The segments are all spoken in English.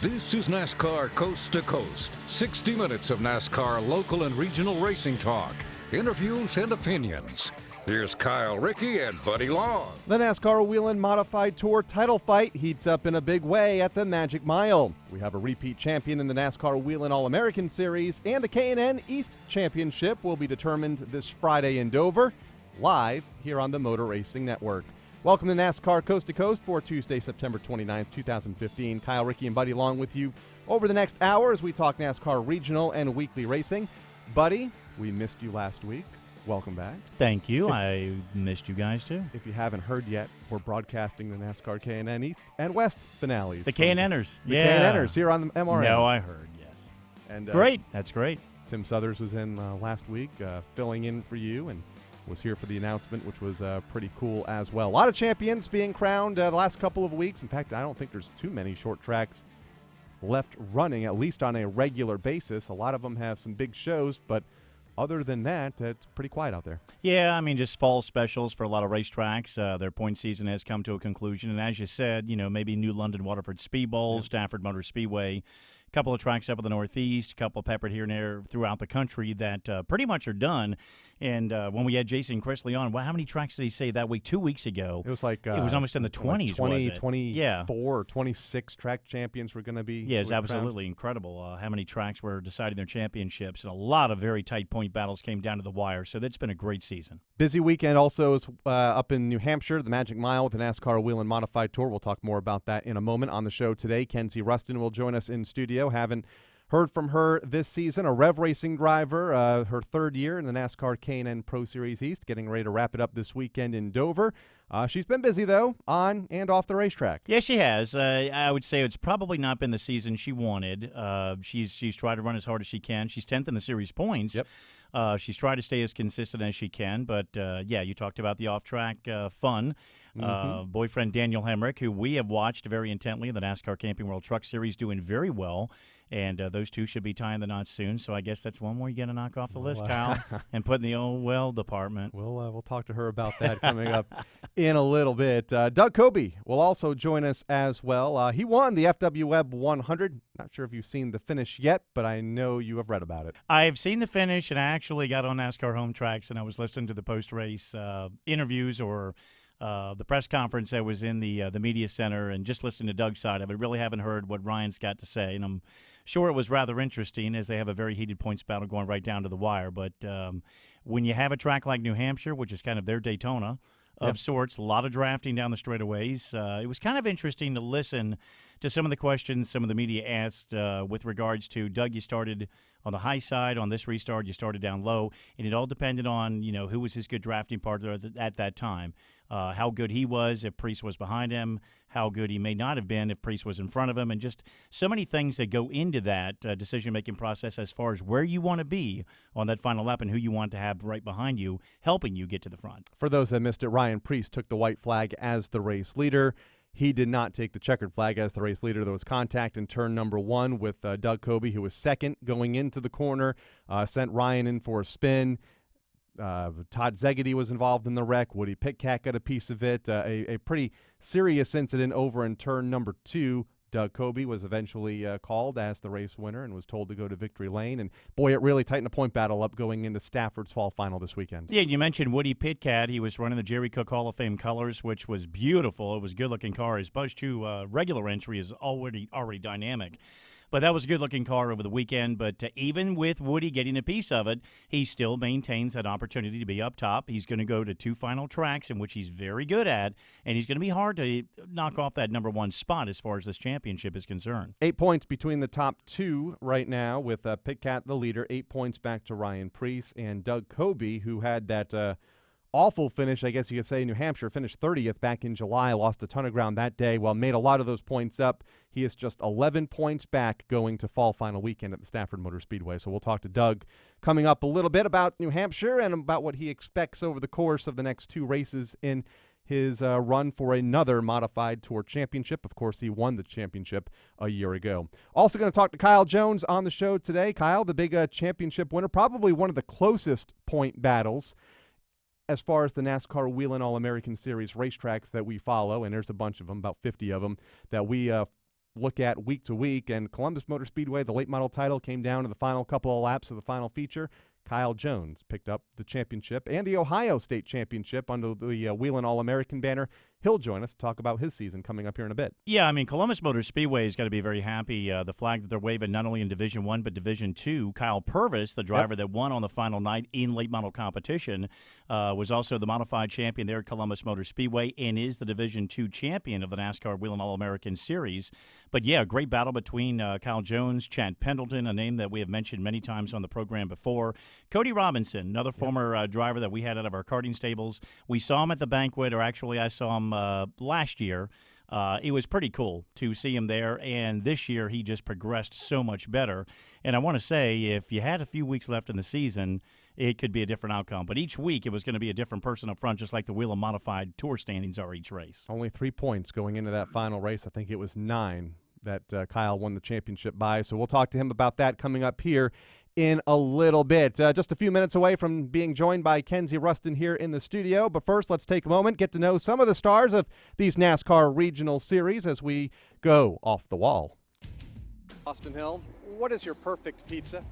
This is NASCAR Coast to Coast. 60 minutes of NASCAR local and regional racing talk, interviews, and opinions. Here's Kyle, Rickey, and Buddy Long. The NASCAR Whelen Modified Tour title fight heats up in a big way at the Magic Mile. We have a repeat champion in the NASCAR Whelen All-American Series, and the K&N East Championship will be determined this Friday in Dover, live here on the Motor Racing Network. Welcome to NASCAR Coast to Coast for Tuesday, September 29th, 2015. Kyle, Rickey, and Buddy Long with you over the next hour as we talk NASCAR regional and weekly racing. Buddy, we missed you last week. Welcome back. Thank you. I missed you guys, too. If you haven't heard yet, we're broadcasting the NASCAR K&N East and West finales. The K&Ners. The K&Ners here on the MRN. No, I heard, yes. And great. That's great. Tim Southers was in last week filling in for you and was here for the announcement, which was pretty cool as well. A lot of champions being crowned the last couple of weeks. In fact, I don't think there's too many short tracks left running, at least on a regular basis. A lot of them have some big shows, but other than that, it's pretty quiet out there. Yeah, I mean, just fall specials for a lot of racetracks. Their point season has come to a conclusion. And as you said, you know, maybe New London Waterford Speed Bowl, Stafford Motor Speedway, a couple of tracks up in the Northeast, a couple peppered here and there throughout the country that pretty much are done. And when we had Jason Chrisley on, how many tracks did he say that week? 2 weeks ago. It was like it was almost in the 20s, 20, was it? 24 or 26 track champions were going to be. Yeah, it's absolutely incredible how many tracks were deciding their championships. And a lot of very tight point battles came down to the wire. So that's been a great season. Busy weekend also is up in New Hampshire, the Magic Mile with the NASCAR Whelen Modified Tour. We'll talk more about that in a moment. On the show today, Kenzie Ruston will join us in studio. Haven't heard from her this season, a Rev Racing driver, her third year in the NASCAR K&N Pro Series East, getting ready to wrap it up this weekend in Dover. She's been busy, though, on and off the racetrack. Yeah, she has. I would say it's probably not been the season she wanted. She's tried to run as hard as she can. She's 10th in the series points. Yep. She's tried to stay as consistent as she can, but, yeah, you talked about the off-track fun. Boyfriend Daniel Hemrick, who we have watched very intently in the NASCAR Camping World Truck Series, doing very well. And those two should be tying the knot soon. So I guess that's one more you got to knock off the list, Kyle, and put in the old well department. We'll talk to her about that coming up in a little bit. Doug Coby will also join us as well. He won the FW Web 100. Not sure if you've seen the finish yet, but I know you have read about it. I've seen the finish, and I actually got on NASCAR Home Tracks, and I was listening to the post-race interviews or the press conference that was in the media center and just listening to Doug's side of it. Really haven't heard what Ryan's got to say, and I'm sure it was rather interesting as they have a very heated points battle going right down to the wire. But when you have a track like New Hampshire, which is kind of their Daytona of sorts, a lot of drafting down the straightaways, it was kind of interesting to listen to some of the questions some of the media asked with regards to, Doug, you started on the high side. On this restart, you started down low, and it all depended on, you know, who was his good drafting partner at that time, how good he was if Priest was behind him, how good he may not have been if Priest was in front of him, and just so many things that go into that decision-making process as far as where you want to be on that final lap and who you want to have right behind you, helping you get to the front. For those that missed it, Ryan Priest took the white flag as the race leader. He did not take the checkered flag as the race leader. There was contact in turn number one with Doug Coby, who was second going into the corner, sent Ryan in for a spin. Todd Zegedy was involved in the wreck. Woody Pitkat got a piece of it. A pretty serious incident over in turn number two. Doug Coby was eventually called as the race winner and was told to go to victory lane. And, boy, it really tightened the point battle up going into Stafford's fall final this weekend. Yeah, you mentioned Woody Pitkat. He was running the Jerry Cook Hall of Fame colors, which was beautiful. It was a good-looking car. His Buzz 2 regular entry is already dynamic. But that was a good-looking car over the weekend. But even with Woody getting a piece of it, he still maintains that opportunity to be up top. He's going to go to two final tracks in which he's very good at, and he's going to be hard to knock off that number one spot as far as this championship is concerned. 8 points between the top two right now with Pitkat the leader. 8 points back to Ryan Priest and Doug Coby, who had that awful finish, I guess you could say. New Hampshire finished 30th back in July, lost a ton of ground that day. Well, made a lot of those points up. He is just 11 points back going to fall final weekend at the Stafford Motor Speedway. So we'll talk to Doug coming up a little bit about New Hampshire and about what he expects over the course of the next two races in his run for another Modified Tour Championship. Of course, he won the championship a year ago. Also going to talk to Kyle Jones on the show today. Kyle, the big championship winner, probably one of the closest point battles as far as the NASCAR Whelen All-American Series racetracks that we follow, and there's a bunch of them, about 50 of them, that we look at week to week. And Columbus Motor Speedway, the late model title, came down to the final couple of laps of the final feature. Kyle Jones picked up the championship and the Ohio State Championship under the Wheelin' All-American banner. He'll join us to talk about his season coming up here in a bit. Yeah, I mean, Columbus Motor Speedway has got to be very happy. The flag that they're waving not only in Division I but Division II. Kyle Purvis, the driver that won on the final night in late model competition, was also the modified champion there at Columbus Motor Speedway and is the Division II champion of the NASCAR Wheelin' All-American Series. But, yeah, a great battle between Kyle Jones, Chad Pendleton, a name that we have mentioned many times on the program before. Cody Robinson, another former driver that we had out of our karting stables. We saw him at the banquet, or actually I saw him last year. It was pretty cool to see him there, and this year he just progressed so much better. And I want to say, if you had a few weeks left in the season, it could be a different outcome. But each week it was going to be a different person up front, just like the Wheelin' Modified Tour standings are each race. Only 3 points going into that final race. I think it was 9 that Kyle won the championship by. So we'll talk to him about that coming up here in a little bit. Just a few minutes away from being joined by Kenzie Ruston here in the studio. But first, let's take a moment, get to know some of the stars of these NASCAR regional series as we go off the wall. Austin Hill, what is your perfect pizza?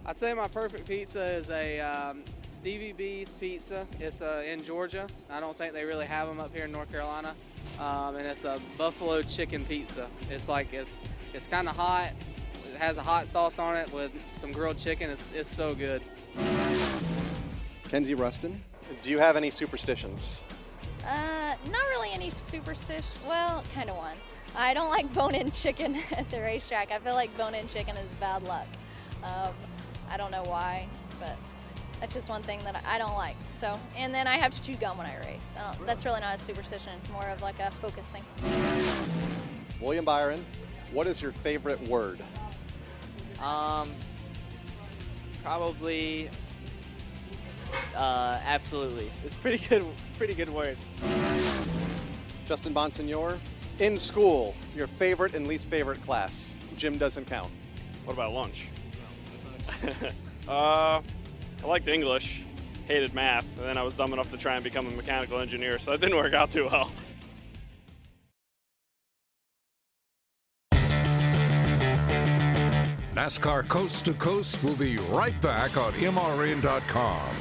I'd say my perfect pizza is a Stevie B's pizza. It's in Georgia. I don't think they really have them up here in North Carolina. And it's a buffalo chicken pizza. It's kind of hot. It has a hot sauce on it with some grilled chicken. It's so good. Kenzie Ruston, do you have any superstitions? Not really any superstition. Well, kind of one. I don't like bone-in chicken at the racetrack. I feel like bone-in chicken is bad luck. I don't know why, but that's just one thing that I don't like. So, and then I have to chew gum when I race. That's really not a superstition. It's more of like a focus thing. William Byron, what is your favorite word? Probably, absolutely. It's pretty good word. Justin Bonsignor, in school, your favorite and least favorite class? Gym doesn't count. What about lunch? I liked English, hated math, and then I was dumb enough to try and become a mechanical engineer, so it didn't work out too well. NASCAR Coast to Coast will be right back on MRN.com.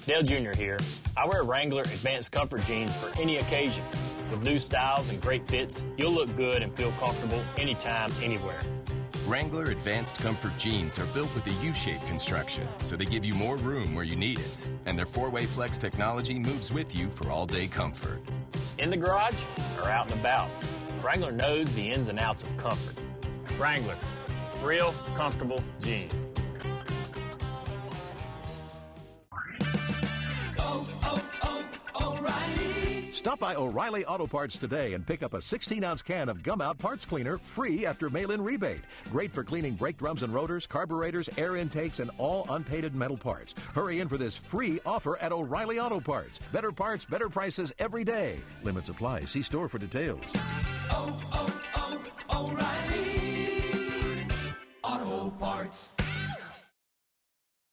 Dale Jr. here. I wear Wrangler Advanced Comfort jeans for any occasion. With new styles and great fits, you'll look good and feel comfortable anytime, anywhere. Wrangler Advanced Comfort jeans are built with a U-shaped construction, so they give you more room where you need it. And their 4-way flex technology moves with you for all-day comfort. In the garage or out and about, Wrangler knows the ins and outs of comfort. Wrangler, real comfortable jeans. Stop by O'Reilly Auto Parts today and pick up a 16-ounce can of Gum Out Parts Cleaner free after mail-in rebate. Great for cleaning brake drums and rotors, carburetors, air intakes, and all unpainted metal parts. Hurry in for this free offer at O'Reilly Auto Parts. Better parts, better prices every day. Limits apply. See store for details. O'Reilly Auto Parts.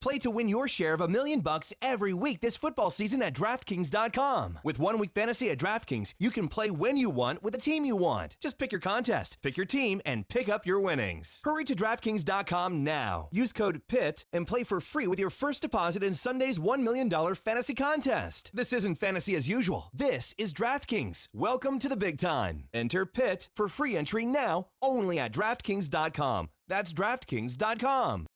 Play to win your share of $1 million every week this football season at DraftKings.com. With 1 week fantasy at DraftKings, you can play when you want with the team you want. Just pick your contest, pick your team, and pick up your winnings. Hurry to DraftKings.com now. Use code PITT and play for free with your first deposit in Sunday's $1 million fantasy contest. This isn't fantasy as usual. This is DraftKings. Welcome to the big time. Enter PITT for free entry now only at DraftKings.com. That's DraftKings.com.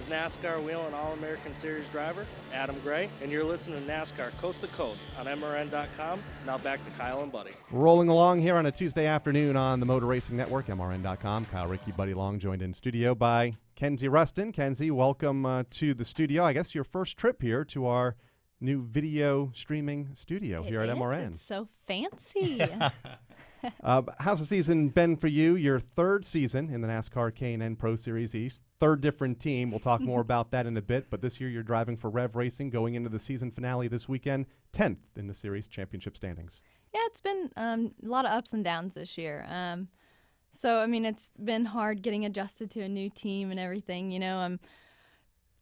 NASCAR Wheelin' All-American Series driver, Adam Gray, and you're listening to NASCAR Coast to Coast on MRN.com. Now back to Kyle and Buddy. Rolling along here on a Tuesday afternoon on the Motor Racing Network, MRN.com. Kyle, Rickey, Buddy Long, joined in studio by Kenzie Ruston. Kenzie, welcome to the studio. I guess your first trip here to our new video streaming studio here at MRN. It's so fancy. How's the season been for you? Your third season in the NASCAR K&N Pro Series East. Third different team. We'll talk more about that in a bit. But this year you're driving for Rev Racing going into the season finale this weekend. 10th in the series championship standings. Yeah, it's been a lot of ups and downs this year. So, I mean, it's been hard getting adjusted to a new team and everything. You know,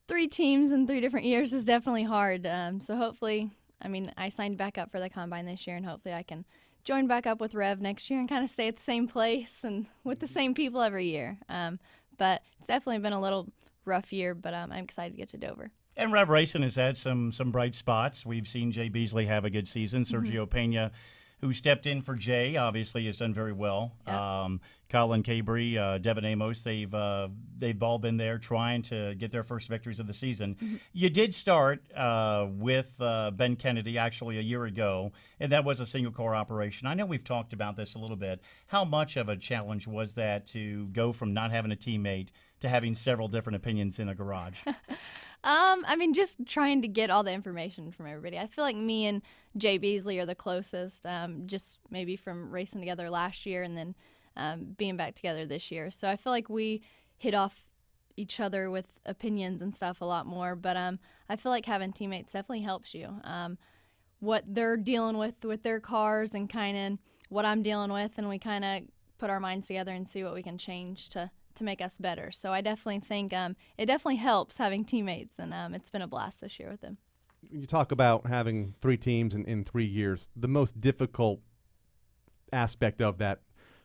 3 teams in 3 different years is definitely hard. So hopefully, I mean, I signed back up for the Combine this year, and hopefully I can join back up with Rev next year and kind of stay at the same place and with the same people every year. But it's definitely been a little rough year, but I'm excited to get to Dover. And Rev Racing has had some bright spots. We've seen Jay Beasley have a good season. Sergio Pena, who stepped in for Jay, obviously has done very well. Yep. Colin Cabry, Devin Amos, they've all been there trying to get their first victories of the season. You did start with Ben Kennedy actually a year ago, and that was a single-car operation. I know we've talked about this a little bit. How much of a challenge was that to go from not having a teammate to having several different opinions in a garage? I mean, just trying to get all the information from everybody. I feel like me and Jay Beasley are the closest, just maybe from racing together last year and then being back together this year. So I feel like we hit off each other with opinions and stuff a lot more. But I feel like having teammates definitely helps you. What they're dealing with their cars and kind of what I'm dealing with, and we kind of put our minds together and see what we can change to make us better. So I definitely think it definitely helps having teammates, and it's been a blast this year with them. You talk about having 3 teams in 3 years. The most difficult aspect of that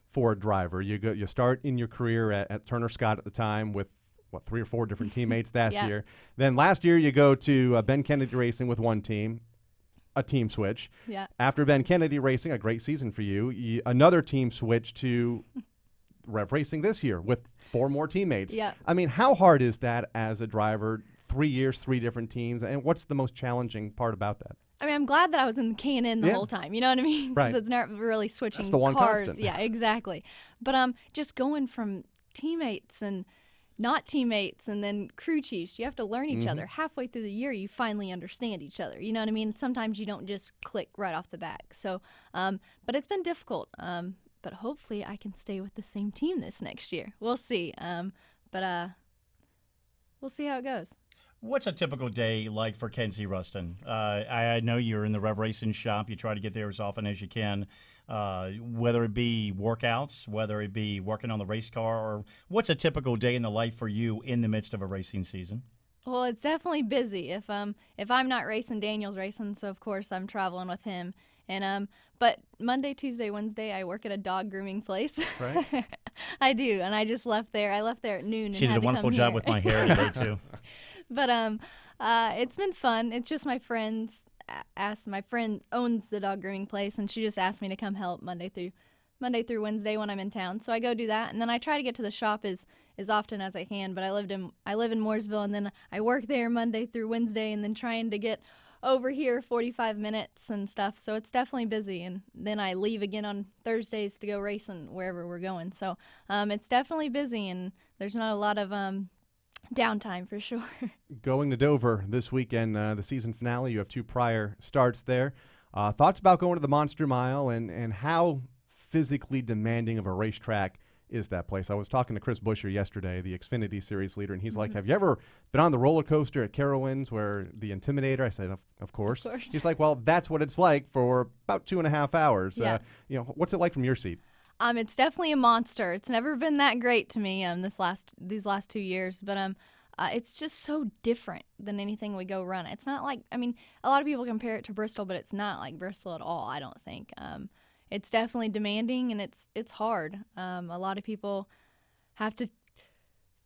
for a driver, you start in your career at Turner Scott at the time with, 3 or 4 different teammates last year. Then last year you go to Ben Kennedy Racing with one team, a team switch. Yeah. After Ben Kennedy Racing, a great season for you, another team switch to Rev Racing this year with 4 more teammates. Yeah. I mean, how hard is that as a driver? 3 years, 3 different teams, and what's the most challenging part about that? I mean, I'm glad that I was in K&N the whole time. You know what I mean? Because Right. it's not really switching That's the one cars. constant. Yeah, exactly. But just going from teammates and not teammates and then crew chiefs, you have to learn each other. Halfway through the year, you finally understand each other. You know what I mean? Sometimes you don't just click right off the bat. So, but it's been difficult. But hopefully I can stay with the same team this next year. We'll see. But we'll see how it goes. What's a typical day like for Kenzie Ruston? I know you're in the Rev Racing shop. You try to get there as often as you can, whether it be workouts, whether it be working on the race car, or what's a typical day in the life for you in the midst of a racing season? Well, it's definitely busy. If I'm not racing, Daniel's racing, so of course I'm traveling with him. And but Monday, Tuesday, Wednesday, I work at a dog grooming place. Right. I do, and I just left there. I left there at noon. She did a wonderful job with my hair today too. But it's been fun. It's just my friends my friend owns the dog grooming place, and she just asked me to come help Monday through Wednesday when I'm in town. So I go do that, and then I try to get to the shop as often as I can. But I live in Mooresville, and then I work there Monday through Wednesday, and then trying to get over here 45 minutes and stuff. So it's definitely busy, and then I leave again on Thursdays to go racing wherever we're going. So it's definitely busy, and there's not a lot of downtime for sure. Going to Dover this weekend, the season finale. You have 2 prior starts there. Thoughts about going to the Monster Mile and how physically demanding of a racetrack is that place? I was talking to Chris Buescher yesterday, the Xfinity Series leader, and he's like, have you ever been on the roller coaster at Carowinds where the Intimidator? I said, of course. Of course. He's like, well, that's what it's like for about 2.5 hours. Yeah. What's it like from your seat? It's definitely a monster. It's never been that great to me these last 2 years, but it's just so different than anything we go run. It's not like, I mean, a lot of people compare it to Bristol, but it's not like Bristol at all, I don't think. It's definitely demanding, and it's hard. A lot of people have to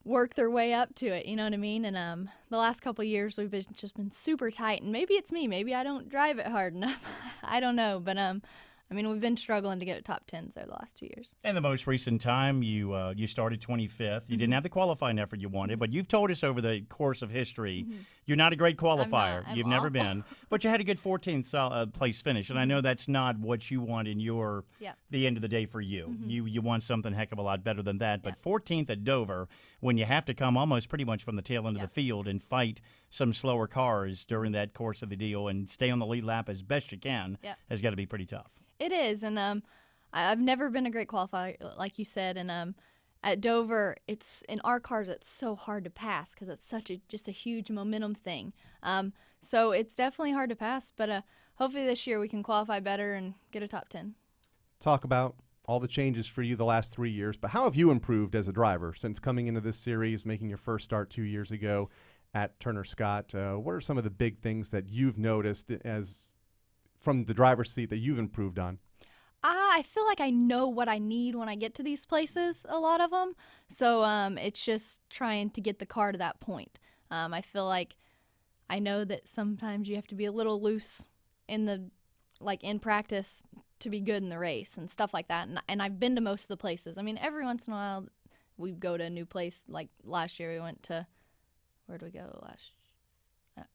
work their way up to it, you know what I mean? And the last couple of years we've just been super tight, and maybe it's me. Maybe I don't drive it hard enough. I don't know, but I mean, we've been struggling to get top 10s over the last 2 years. And the most recent time, you started 25th. You didn't have the qualifying effort you wanted, but you've told us over the course of history you're not a great qualifier. You've never been. But you had a good 14th place finish, and I know that's not what you want in the end of the day for you. You want something heck of a lot better than that. But 14th at Dover, when you have to come almost pretty much from the tail end of the field and fight some slower cars during that course of the deal and stay on the lead lap as best you can, has got to be pretty tough. It is, and I've never been a great qualifier, like you said, and at Dover, in our cars, it's so hard to pass because it's just a huge momentum thing. So it's definitely hard to pass, but hopefully this year we can qualify better and get a top 10. Talk about all the changes for you the last 3 years, but how have you improved as a driver since coming into this series, making your first start 2 years ago, at Turner Scott. What are some of the big things that you've noticed as from the driver's seat that you've improved on? I feel like I know what I need when I get to these places, a lot of them. So it's just trying to get the car to that point. I feel like I know that sometimes you have to be a little loose in practice to be good in the race and stuff like that. And I've been to most of the places. I mean, every once in a while we go to a new place. Like last year we went to, where did we go last year?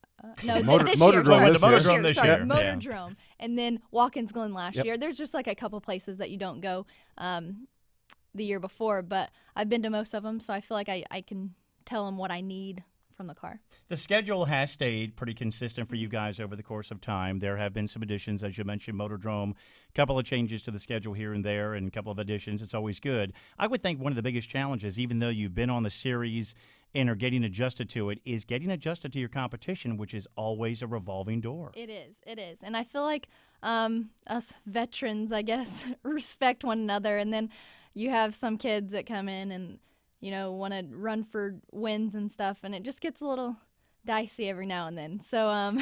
Motordrome this year. Motordrome. And then Watkins Glen last year. There's just like a couple places that you don't go the year before, but I've been to most of them, so I feel like I can tell them what I need from the car. The schedule has stayed pretty consistent for you guys over the course of time. There have been some additions, as you mentioned, Motordrome, a couple of changes to the schedule here and there, and a couple of additions. It's always good. I would think one of the biggest challenges, even though you've been on the series and are getting adjusted to it, is getting adjusted to your competition, which is always a revolving door. It is. And I feel like us veterans, I guess, respect one another. And then you have some kids that come in and, want to run for wins and stuff, and it just gets a little dicey every now and then. So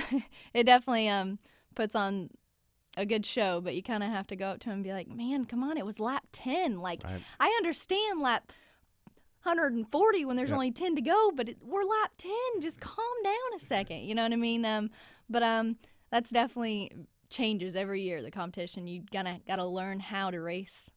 it definitely puts on a good show, but you kind of have to go up to him and be like, man, come on, it was lap 10. Like, right. I understand lap 140 when there's only 10 to go, but we're lap 10. Just calm down a second. You know what I mean? But that's definitely changes every year, the competition. You gotta learn how to race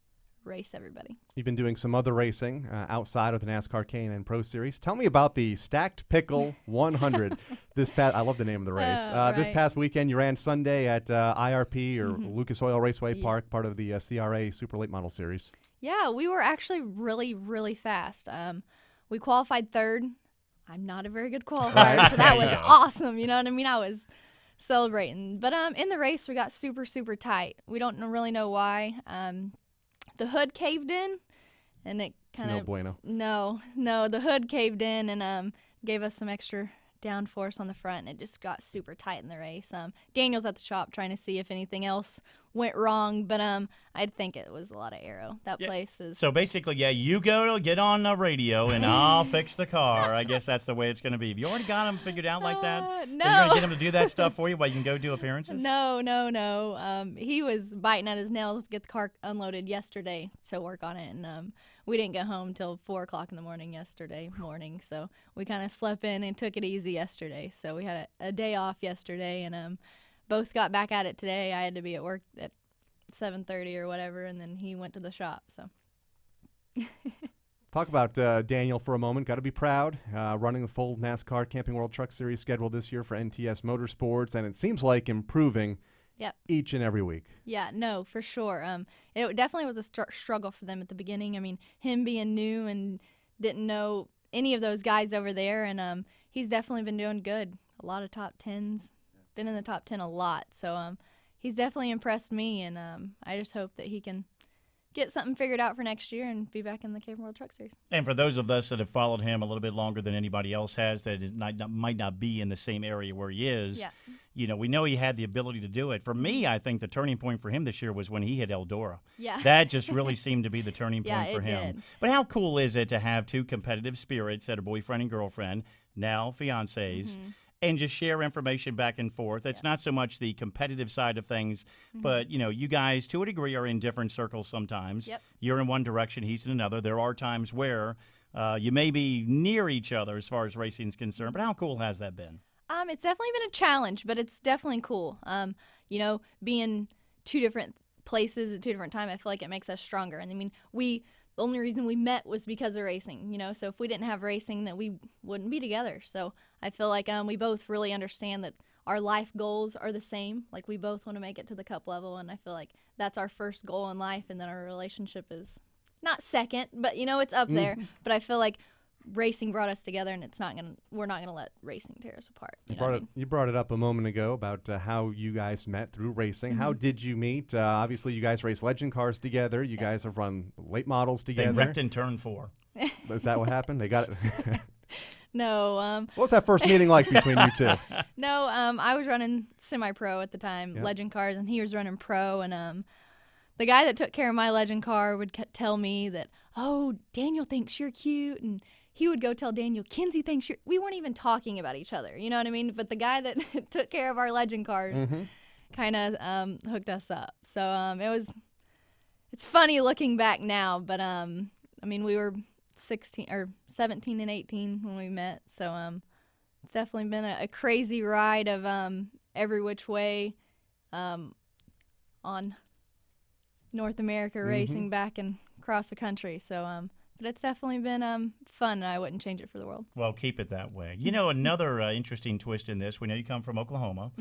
everybody. You've been doing some other racing outside of the NASCAR K&N Pro Series. Tell me about the Stacked Pickle 100. I love the name of the race. Right. This past weekend, you ran Sunday at IRP or Lucas Oil Raceway Park, part of the CRA Super Late Model Series. Yeah, we were actually really, really fast. We qualified third. I'm not a very good qualifier, so that was awesome. You know what I mean? I was celebrating. But in the race, we got super, super tight. We don't really know why. The hood caved in, and it kind of no bueno. No, the hood caved in and gave us some extra downforce on the front, and it just got super tight in the race. Daniel's at the shop trying to see if anything else went wrong, but I think it was a lot of aero. That place is. So basically, you go get on the radio, and I'll fix the car. I guess that's the way it's going to be. Have you already got him figured out like that? No. Are you going to get him to do that stuff for you while you can go do appearances? No. He was biting at his nails to get the car unloaded yesterday to work on it, and we didn't get home till 4 o'clock in the morning yesterday morning, so we kind of slept in and took it easy yesterday. So we had a day off yesterday, and both got back at it today. I had to be at work at 7:30 or whatever, and then he went to the shop. So talk about Daniel for a moment. Got to be proud running the full NASCAR Camping World Truck Series schedule this year for NTS Motorsports, and it seems like improving each and every week. Yeah, no, for sure. It definitely was a struggle for them at the beginning. I mean, him being new and didn't know any of those guys over there, and he's definitely been doing good. A lot of top 10s. Been in the top 10 a lot. So he's definitely impressed me, and I just hope that he can get something figured out for next year and be back in the Camping World Truck Series. And for those of us that have followed him a little bit longer than anybody else has, that might not be in the same area where he is, we know he had the ability to do it. For me, I think the turning point for him this year was when he hit Eldora. Yeah. That just really seemed to be the turning point for him. Did. But how cool is it to have two competitive spirits that are boyfriend and girlfriend, now fiancés, and just share information back and forth? It's not so much the competitive side of things, but, you guys, to a degree, are in different circles sometimes. Yep. You're in one direction, he's in another. There are times where you may be near each other as far as racing is concerned, but how cool has that been? It's definitely been a challenge, but it's definitely cool. Being two different places at two different times, I feel like it makes us stronger. And I mean, the only reason we met was because of racing, so if we didn't have racing, then we wouldn't be together. So I feel like we both really understand that our life goals are the same. Like, we both want to make it to the cup level, and I feel like that's our first goal in life, and then our relationship is not second, but it's up there. But I feel like racing brought us together, and we're not gonna let racing tear us apart. You brought it up a moment ago about how you guys met through racing. How did you meet? Obviously, you guys race legend cars together. You guys have run late models together. They wrecked in turn 4. Is that what happened? They got it. No. What was that first meeting like between you two? No. I was running semi-pro at the time, legend cars, and he was running pro, and the guy that took care of my legend car would tell me that, oh, Daniel thinks you're cute, and he would go tell Daniel, Kenzie thinks you're. We weren't even talking about each other, you know what I mean? But the guy that took care of our legend cars kind of hooked us up. So it's funny looking back now, but I mean, we were 17 and 18 when we met, so it's definitely been a crazy ride of every which way on North America racing back and across the country. So but it's definitely been fun, and I wouldn't change it for the world. Well, keep it that way. You know, another interesting twist in this, we know you come from Oklahoma.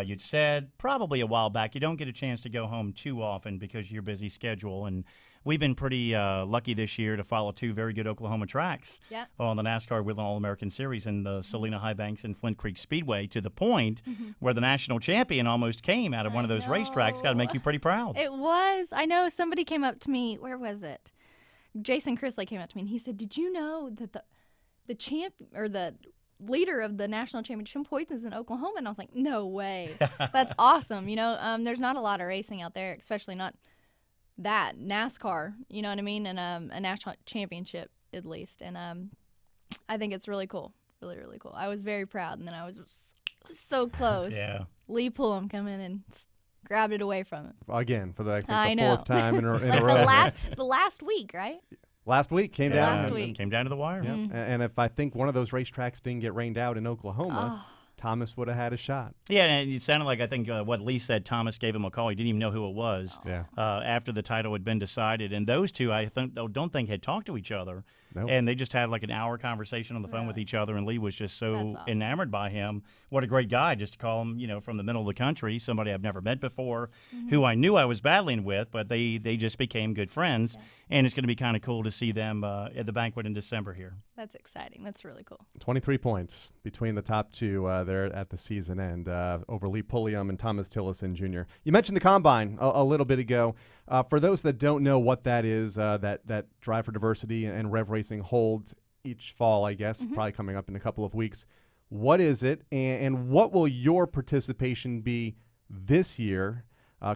You'd said probably a while back you don't get a chance to go home too often because of your busy schedule, and we've been pretty lucky this year to follow 2 very good Oklahoma tracks on the NASCAR Wheeling All-American Series in the Salina High Banks and Flint Creek Speedway, to the point where the national champion almost came out of one of those racetracks. Got to make you pretty proud. It was. I know somebody came up to me. Where was it? Jason Chrisley came up to me, and he said, did you know that the champ or the leader of the national championship points is in Oklahoma? And I was like, no way. That's awesome. You know, there's not a lot of racing out there, especially not that NASCAR, you know what I mean, and a national championship at least. And I think it's really cool, really, really cool. I was very proud, and then I was so close. Lee Pullum come in and grabbed it away from him. Again, for the 4th time in a row. The last week, right? Last week came down. Last week. Came down to the wire. And if I think one of those racetracks didn't get rained out in Oklahoma, Thomas would have had a shot. Yeah, and it sounded like, I think what Lee said, Thomas gave him a call. He didn't even know who it was after the title had been decided. And those two, I don't think had talked to each other. Nope. And they just had like an hour conversation on the phone with each other, and Lee was just so enamored by him. What a great guy, just to call him, you know, from the middle of the country, somebody I've never met before, who I knew I was battling with, but they just became good friends. And it's going to be kind of cool to see them at the banquet in December here. That's exciting. That's really cool. 23 points between the top 2 there at the season end over Lee Pulliam and Thomas Tillison Jr. You mentioned the Combine a little bit ago. For those that don't know what that is, that Drive for Diversity and Rev Racing holds each fall, I guess, probably coming up in a couple of weeks. What is it, and what will your participation be this year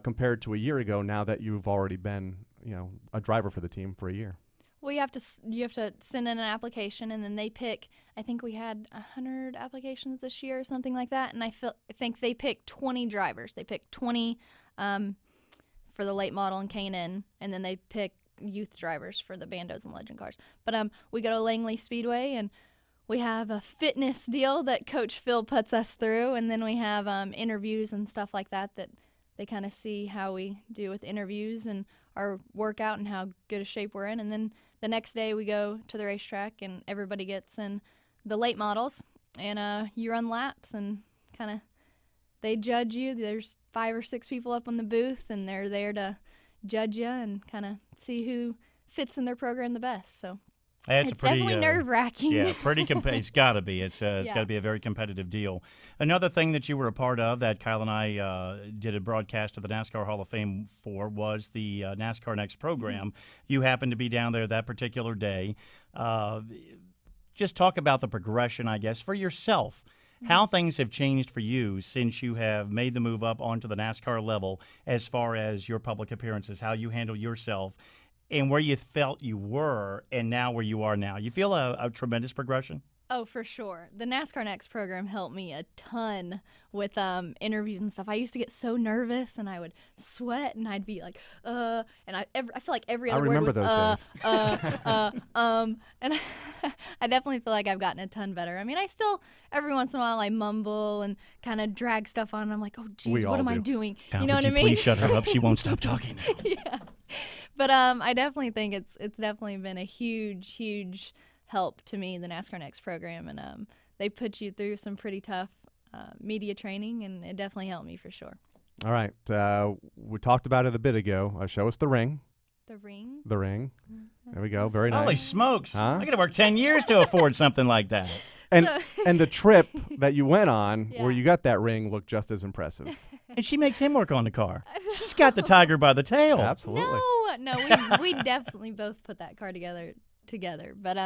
compared to a year ago, now that you've already been, you know, a driver for the team for a year? Well, you have to send in an application, and then they pick. I think we had 100 applications this year or something like that, and I think they picked 20 drivers. They picked 20 for the late model and K&N, and then they pick youth drivers for the Bandos and Legend cars. But we go to Langley Speedway, and we have a fitness deal that Coach Phil puts us through, and then we have interviews and stuff like that they kind of see how we do with interviews and our workout and how good a shape we're in. And then the next day we go to the racetrack, and everybody gets in the late models, and you run laps, and kind of they judge you. There's 5 or 6 people up on the booth, and they're there to judge you and kind of see who fits in their program the best. So it's pretty, definitely nerve-wracking. Yeah, pretty. It's got to be. It's got to be a very competitive deal. Another thing that you were a part of that Kyle and I did a broadcast of the NASCAR Hall of Fame for was the NASCAR Next program. You happened to be down there that particular day. Just talk about the progression, I guess, for yourself. How things have changed for you since you have made the move up onto the NASCAR level as far as your public appearances, how you handle yourself, and where you felt you were and now where you are now. You feel a tremendous progression? Oh, for sure. The NASCAR Next program helped me a ton with interviews and stuff. I used to get so nervous, and I would sweat, and I'd be like, and I feel like every other word was, those days. And I definitely feel like I've gotten a ton better. I mean, I still, every once in a while, I mumble and kind of drag stuff on, and I'm like, oh, geez, what am I doing? Now, you know what I mean? Please shut her up. She won't stop talking now. Yeah. But I definitely think it's definitely been a huge, huge help to me, the NASCAR Next program, and they put you through some pretty tough media training, and it definitely helped me for sure. All right. We talked about it a bit ago. Show us the ring. The ring? The ring. There we go. Very nice. Holy smokes. Huh? I got to work 10 years to afford something like that. And the trip that you went on where you got that ring looked just as impressive. And she makes him work on the car. She's got the tiger by the tail. Absolutely. No, we definitely both put that car together. But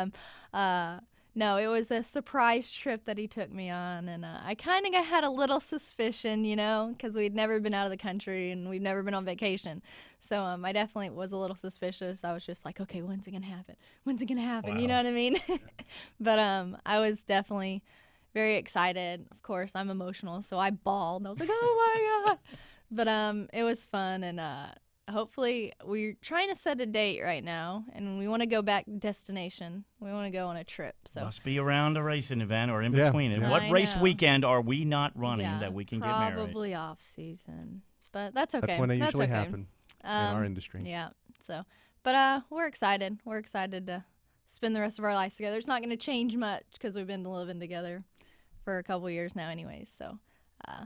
No, it was a surprise trip that he took me on, and I kind of had a little suspicion, because we'd never been out of the country and we'd never been on vacation. So I definitely was a little suspicious. I was just like, okay, when's it going to happen? When's it going to happen? Wow. You know what I mean? But I was definitely very excited. Of course, I'm emotional, so I bawled. I was like, oh, my God. But it was fun, and hopefully we're trying to set a date right now, and we want to go back destination. We want to go on a trip. So Must be around a racing event or in Yeah, between it. yeah. What I race know. weekend are we not running yeah, that we can get married? probably off season, but that's okay. That's when they usually okay. happen in our industry. Yeah. So, but we're excited. We're excited to spend the rest of our lives together. It's not going to change much because we've been living together for a couple years now, anyways. So.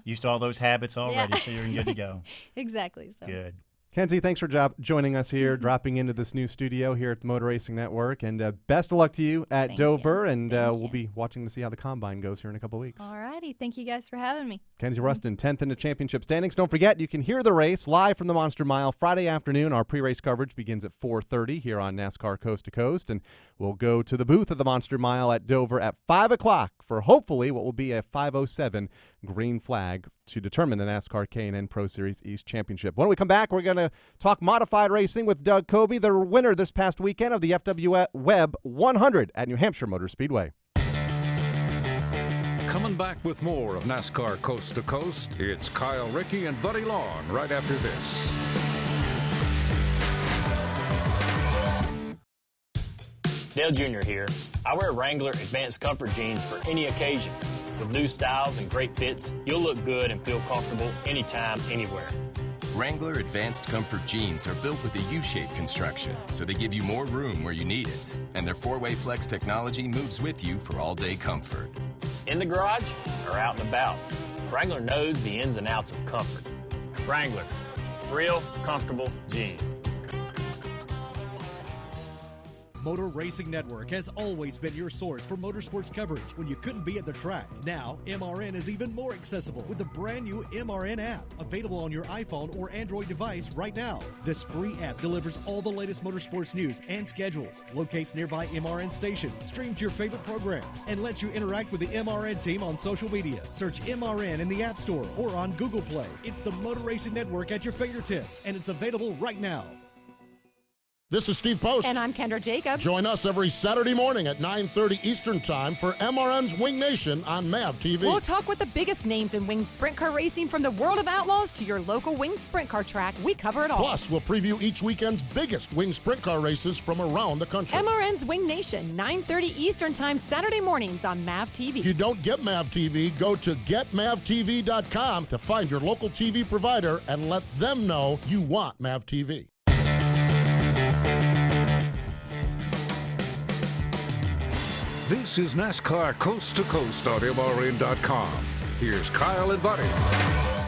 Used to all those habits already, Yeah. so you're good to go. Exactly. So. Good. Kenzie, thanks for joining us here, dropping into this new studio here at the Motor Racing Network. And best of luck to you at Thank Dover. you. And Thank we'll you. be watching to see how the Combine goes here in a couple weeks. All righty. Thank you guys for having me. Kenzie Ruston, 10th in the championship standings. Don't forget, you can hear the race live from the Monster Mile Friday afternoon. Our pre-race coverage begins at 4:30 here on NASCAR Coast to Coast. And we'll go to the booth of the Monster Mile at Dover at 5 o'clock for hopefully what will be a 5:07 green flag to determine the NASCAR K&N Pro Series East Championship. When we come back, we're going to talk modified racing with Doug Coby, the winner this past weekend of the FW Web 100 at New Hampshire Motor Speedway. Coming back with more of NASCAR Coast to Coast, it's Kyle Rickey and Buddy Long right after this. Dale Jr. here. I wear Wrangler Advanced Comfort jeans for any occasion. With new styles and great fits, you'll look good and feel comfortable anytime, anywhere. Wrangler Advanced Comfort jeans are built with a U-shaped construction, so they give you more room where you need it. And their four-way flex technology moves with you for all-day comfort. In the garage or out and about, Wrangler knows the ins and outs of comfort. Wrangler, real comfortable jeans. Motor Racing Network has always been your source for motorsports coverage when you couldn't be at the track. Now, MRN is even more accessible with the brand new MRN app, available on your iPhone or Android device right now. This free app delivers all the latest motorsports news and schedules, locates nearby MRN stations, streams your favorite programs, and lets you interact with the MRN team on social media. Search MRN in the App Store or on Google Play. It's the Motor Racing Network at your fingertips, and it's available right now. This is Steve Post. And I'm Kendra Jacobs. Join us every Saturday morning at 9:30 Eastern Time for MRN's Wing Nation on MAV TV. We'll talk with the biggest names in wing sprint car racing, from the world of outlaws to your local wing sprint car track. We cover it all. Plus, we'll preview each weekend's biggest wing sprint car races from around the country. MRN's Wing Nation, 9:30 Eastern Time, Saturday mornings on MAV TV. If you don't get MAV TV, go to getmavtv.com to find your local TV provider and let them know you want MAV TV. This is NASCAR Coast to Coast on MRN.com. Here's Kyle and Buddy.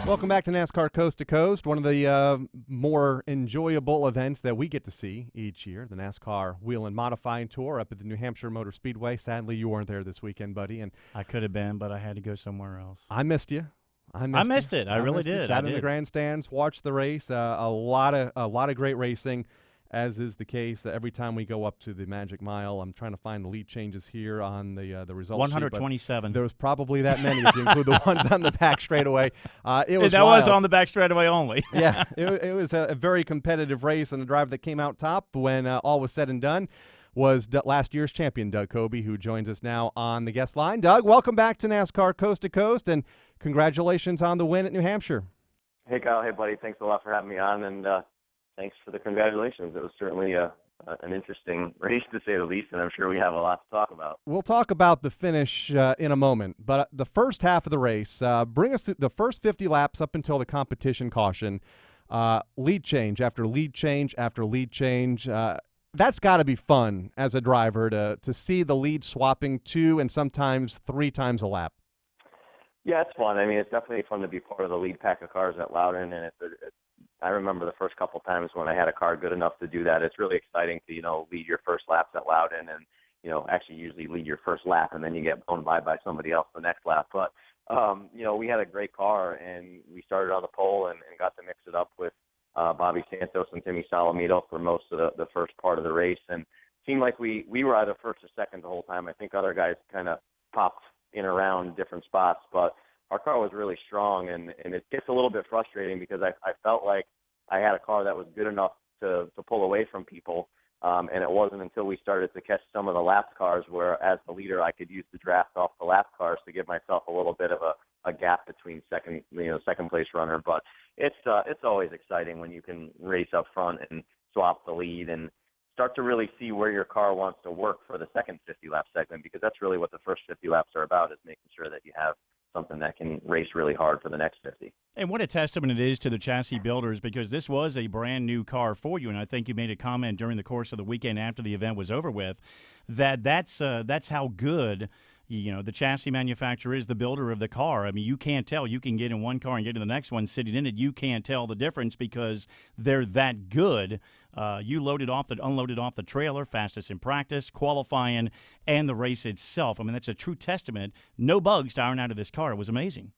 Welcome back to NASCAR Coast to Coast, one of the more enjoyable events that we get to see each year, the NASCAR Wheel and Modifying Tour up at the New Hampshire Motor Speedway. Sadly, you weren't there this weekend, buddy. And I could have been, but I had to go somewhere else. I missed you. I missed it. I really missed you. did. Sat I in the did. grandstands, watched the race. A lot of great racing, as is the case every time we go up to the Magic Mile. I'm trying to find the lead changes here on the results. 127. There was probably that many if you include the ones on the back straightaway. It was that wild. was on the back straightaway only. Yeah, it was a very competitive race, and the driver that came out top when all was said and done was last year's champion, Doug Coby, who joins us now on the guest line. Doug, welcome back to NASCAR Coast to Coast, and congratulations on the win at New Hampshire. Hey, Kyle. Hey, buddy. Thanks a lot for having me on, and thanks for the congratulations. It was certainly an interesting race, to say the least, and I'm sure we have a lot to talk about. We'll talk about the finish in a moment, but the first half of the race, bring us to the first 50 laps up until the competition caution. Lead change after lead change after lead change. That's got to be fun as a driver to see the lead swapping 2 and sometimes 3 times a lap. Yeah, it's fun. I mean, it's definitely fun to be part of the lead pack of cars at Loudon, and I remember the first couple times when I had a car good enough to do that. It's really exciting to, lead your first laps at Loudon and, actually usually lead your first lap, and then you get blown by somebody else the next lap. But, we had a great car, and we started on the pole and got to mix it up with Bobby Santos and Timmy Solomito for most of the first part of the race. And seemed like we were either first or second the whole time. I think other guys kind of popped in around different spots, but our car was really strong, and it gets a little bit frustrating because I felt like I had a car that was good enough to pull away from people, and it wasn't until we started to catch some of the lap cars where, as the leader, I could use the draft off the lap cars to give myself a little bit of a gap between second place runner. But it's always exciting when you can race up front and swap the lead and start to really see where your car wants to work for the second 50-lap segment, because that's really what the first 50 laps are about, is making sure that you have something that can race really hard for the next 50. And what a testament it is to the chassis builders, because this was a brand new car for you. And I think you made a comment during the course of the weekend after the event was over with that's how good the chassis manufacturer is, the builder of the car. I mean, you can't tell. You can get in one car and get in the next one sitting in it. You can't tell the difference because they're that good. You unloaded off the trailer, fastest in practice, qualifying, and the race itself. I mean, that's a true testament. No bugs to iron out of this car. It was amazing.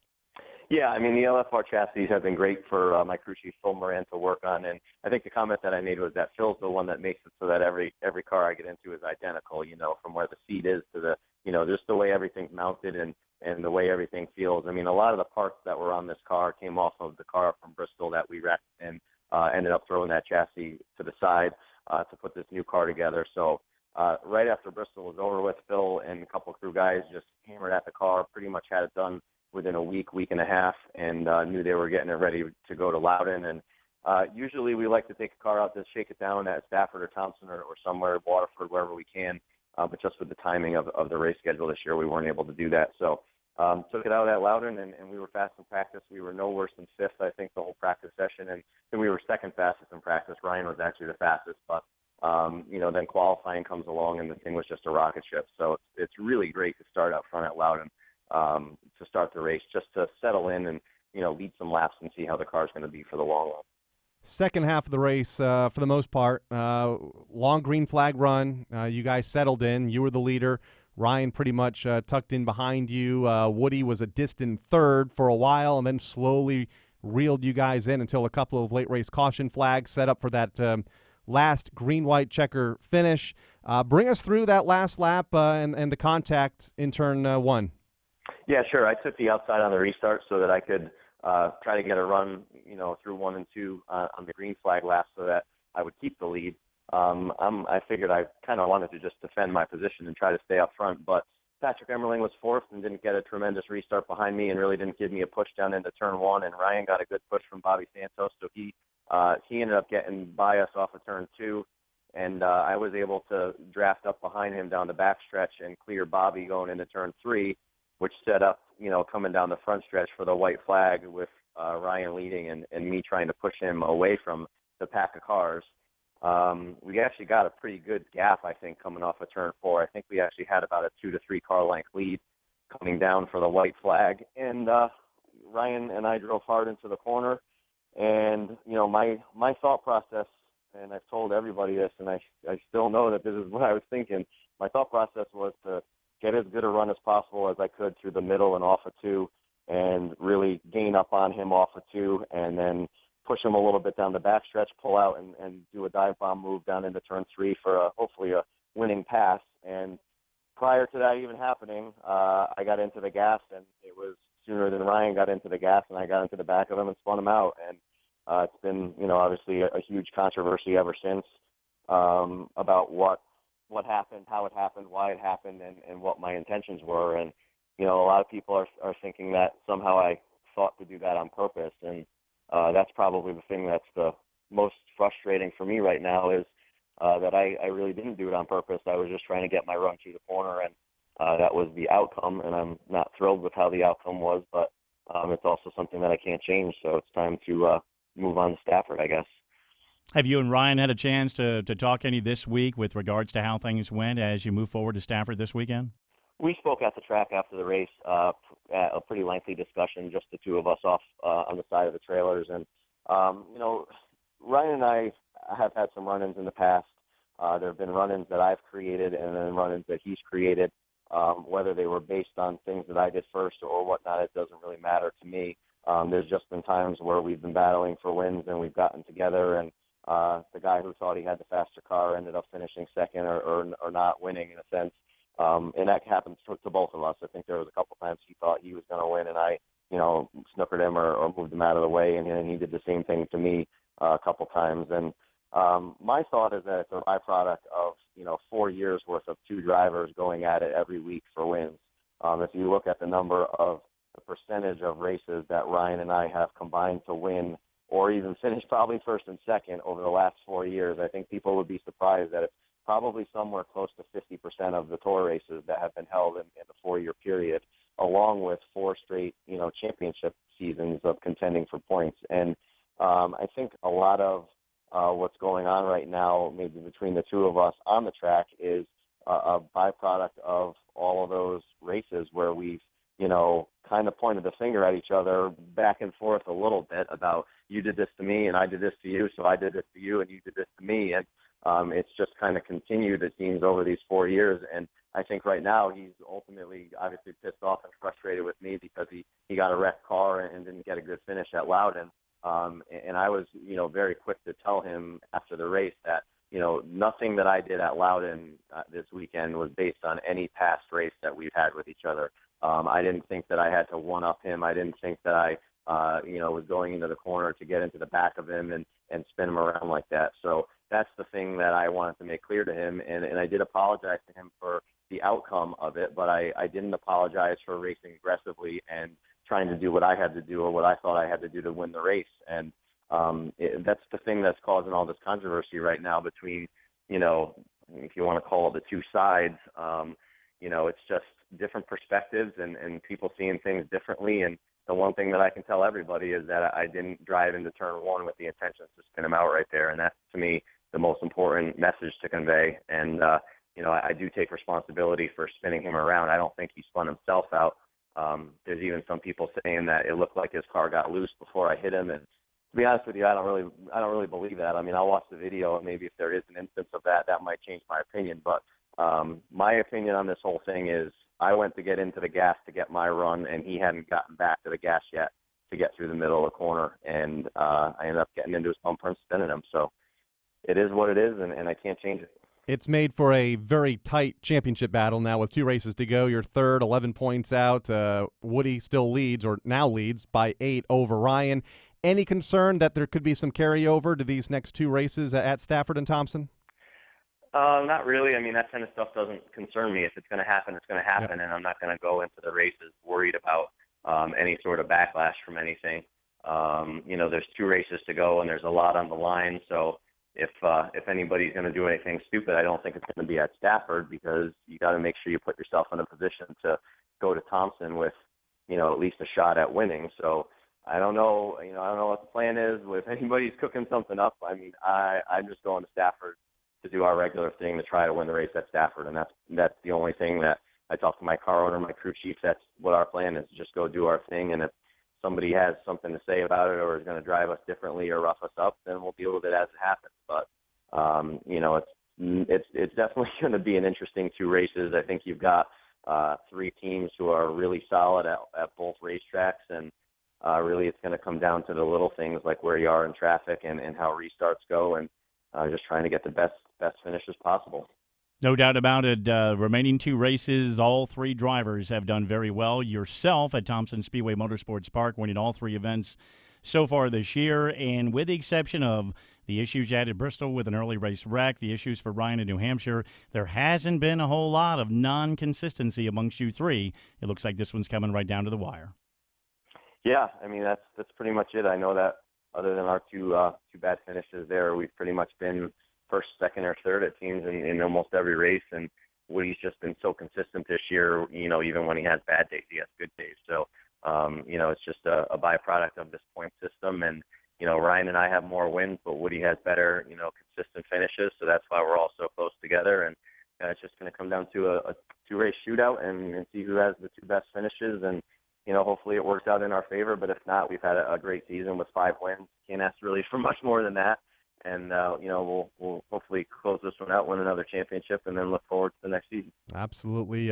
Yeah, I mean, the LFR chassis have been great for my crew chief, Phil Moran, to work on. And I think the comment that I made was that Phil's the one that makes it so that every car I get into is identical, from where the seat is to the, just the way everything's mounted and the way everything feels. I mean, a lot of the parts that were on this car came off of the car from Bristol that we wrecked and ended up throwing that chassis to the side to put this new car together. So right after Bristol was over with, Phil and a couple of crew guys just hammered at the car, pretty much had it done within a week and a half, and knew they were getting it ready to go to Loudon. And usually we like to take a car out to shake it down at Stafford or Thompson or somewhere, Waterford, wherever we can. But just with the timing of the race schedule this year, we weren't able to do that. So took it out at Loudon, and we were fast in practice. We were no worse than fifth, I think, the whole practice session. And then we were second fastest in practice. Ryan was actually the fastest. But, then qualifying comes along, and the thing was just a rocket ship. So it's really great to start out front at Loudon. To start the race, just to settle in and, lead some laps and see how the car's going to be for the long run. Second half of the race, for the most part, long green flag run. You guys settled in. You were the leader. Ryan pretty much tucked in behind you. Woody was a distant third for a while and then slowly reeled you guys in until a couple of late race caution flags set up for that last green-white checker finish. Bring us through that last lap and the contact in turn one. Yeah, sure. I took the outside on the restart so that I could try to get a run, through 1 and 2 on the green flag lap so that I would keep the lead. I figured I kind of wanted to just defend my position and try to stay up front, but Patrick Emmerling was fourth and didn't get a tremendous restart behind me and really didn't give me a push down into turn 1, and Ryan got a good push from Bobby Santos, so he ended up getting by us off of turn 2, and I was able to draft up behind him down the backstretch and clear Bobby going into turn 3, which set up, coming down the front stretch for the white flag with Ryan leading and me trying to push him away from the pack of cars. We actually got a pretty good gap, I think, coming off of turn 4. I think we actually had about a 2 to 3 car length lead coming down for the white flag. And Ryan and I drove hard into the corner. And, my thought process, and I've told everybody this, and I still know that this is what I was thinking. My thought process was to get as good a run as possible as I could through the middle and off of 2 and really gain up on him off of 2 and then push him a little bit down the backstretch, pull out and do a dive bomb move down into turn 3 for hopefully a winning pass. And prior to that even happening, I got into the gas, and it was sooner than Ryan got into the gas, and I got into the back of him and spun him out. And it's been, obviously a huge controversy ever since about what happened, how it happened, why it happened, and what my intentions were. And, a lot of people are thinking that somehow I thought to do that on purpose. And that's probably the thing that's the most frustrating for me right now is that I really didn't do it on purpose. I was just trying to get my run through the corner, and that was the outcome. And I'm not thrilled with how the outcome was, but it's also something that I can't change. So it's time to move on to Stafford, I guess. Have you and Ryan had a chance to talk any this week with regards to how things went as you move forward to Stafford this weekend? We spoke at the track after the race, at a pretty lengthy discussion, just the two of us off on the side of the trailers. And, Ryan and I have had some run-ins in the past. There have been run-ins that I've created and then run-ins that he's created. Whether they were based on things that I did first or whatnot, it doesn't really matter to me. There's just been times where we've been battling for wins and we've gotten together and the guy who thought he had the faster car ended up finishing second or not winning in a sense. And that happened to both of us. I think there was a couple times he thought he was going to win, and I, snookered him or moved him out of the way, and he did the same thing to me a couple times. And my thought is that it's a byproduct of 4 years worth of two drivers going at it every week for wins. If you look at the percentage of races that Ryan and I have combined to win or even finish probably first and second over the last 4 years, I think people would be surprised that it's probably somewhere close to 50% of the tour races that have been held in the 4-year period, along with 4 straight, championship seasons of contending for points. And I think a lot of what's going on right now, maybe between the two of us on the track, is a byproduct of all of those races where we've, kind of pointed the finger at each other back and forth a little bit about you did this to me and I did this to you, so I did this to you and you did this to me. And it's just kind of continued, it seems, over these 4 years. And I think right now he's ultimately obviously pissed off and frustrated with me because he got a wrecked car and didn't get a good finish at Loudon. And I was, very quick to tell him after the race that, nothing that I did at Loudon this weekend was based on any past race that we've had with each other. I didn't think that I had to one-up him. I didn't think that I, was going into the corner to get into the back of him and spin him around like that. So that's the thing that I wanted to make clear to him. And I did apologize to him for the outcome of it, but I didn't apologize for racing aggressively and trying to do what I had to do or what I thought I had to do to win the race. And that's the thing that's causing all this controversy right now between, if you want to call it the two sides. It's just different perspectives and people seeing things differently. And the one thing that I can tell everybody is that I didn't drive into turn one with the intention to spin him out right there. And that's, to me, the most important message to convey. And, I do take responsibility for spinning him around. I don't think he spun himself out. There's even some people saying that it looked like his car got loose before I hit him. And to be honest with you, I don't really believe that. I mean, I'll watch the video and maybe if there is an instance of that might change my opinion. But my opinion on this whole thing is I went to get into the gas to get my run, and he hadn't gotten back to the gas yet to get through the middle of the corner. And I ended up getting into his bumper and spinning him. So it is what it is, and I can't change it. It's made for a very tight championship battle now with 2 races to go. You're third, 11 points out. Woody still leads, or now leads, by 8 over Ryan. Any concern that there could be some carryover to these next 2 races at Stafford and Thompson? Not really. I mean, that kind of stuff doesn't concern me. If it's going to happen, it's going to happen, and I'm not going to go into the races worried about any sort of backlash from anything. There's 2 races to go, and there's a lot on the line, so if anybody's going to do anything stupid, I don't think it's going to be at Stafford because you got to make sure you put yourself in a position to go to Thompson with, at least a shot at winning. So I don't know, I don't know what the plan is. If anybody's cooking something up, I mean, I'm just going to Stafford to do our regular thing to try to win the race at Stafford, and that's the only thing that I talk to my car owner, my crew chief. That's what our plan is, just go do our thing, and if somebody has something to say about it or is going to drive us differently or rough us up, then we'll deal with it as it happens. But, it's definitely going to be an interesting 2 races. I think you've got 3 teams who are really solid at both racetracks, and really it's going to come down to the little things like where you are in traffic and how restarts go, and just trying to get the best finishes possible. No doubt about it. Remaining 2 races, all 3 drivers have done very well. Yourself at Thompson Speedway Motorsports Park, winning all 3 events so far this year. And with the exception of the issues you had at Bristol with an early race wreck, the issues for Ryan in New Hampshire, there hasn't been a whole lot of non-consistency amongst you 3. It looks like this one's coming right down to the wire. Yeah, I mean, that's pretty much it. I know that other than our two bad finishes there, we've pretty much been first, second, or third at teams in almost every race. And Woody's just been so consistent this year, even when he has bad days, he has good days. So, it's just a byproduct of this point system. And, Ryan and I have more wins, but Woody has better, consistent finishes. So that's why we're all so close together. And it's just going to come down to a 2-race shootout and see who has the 2 best finishes. And, hopefully it works out in our favor. But if not, we've had a great season with 5 wins. Can't ask really for much more than that. we'll hopefully close this one out, win another championship, and then look forward to the next season. Absolutely.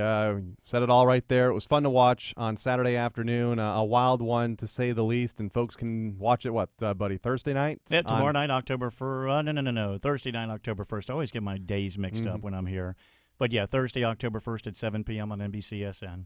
Said it all right there. It was fun to watch on Saturday afternoon, a wild one to say the least, and folks can watch it, buddy, Thursday night? Yeah, tomorrow night, October 1st. No. Thursday night, October 1st. I always get my days mixed up when I'm here. But, yeah, Thursday, October 1st at 7 p.m. on NBCSN.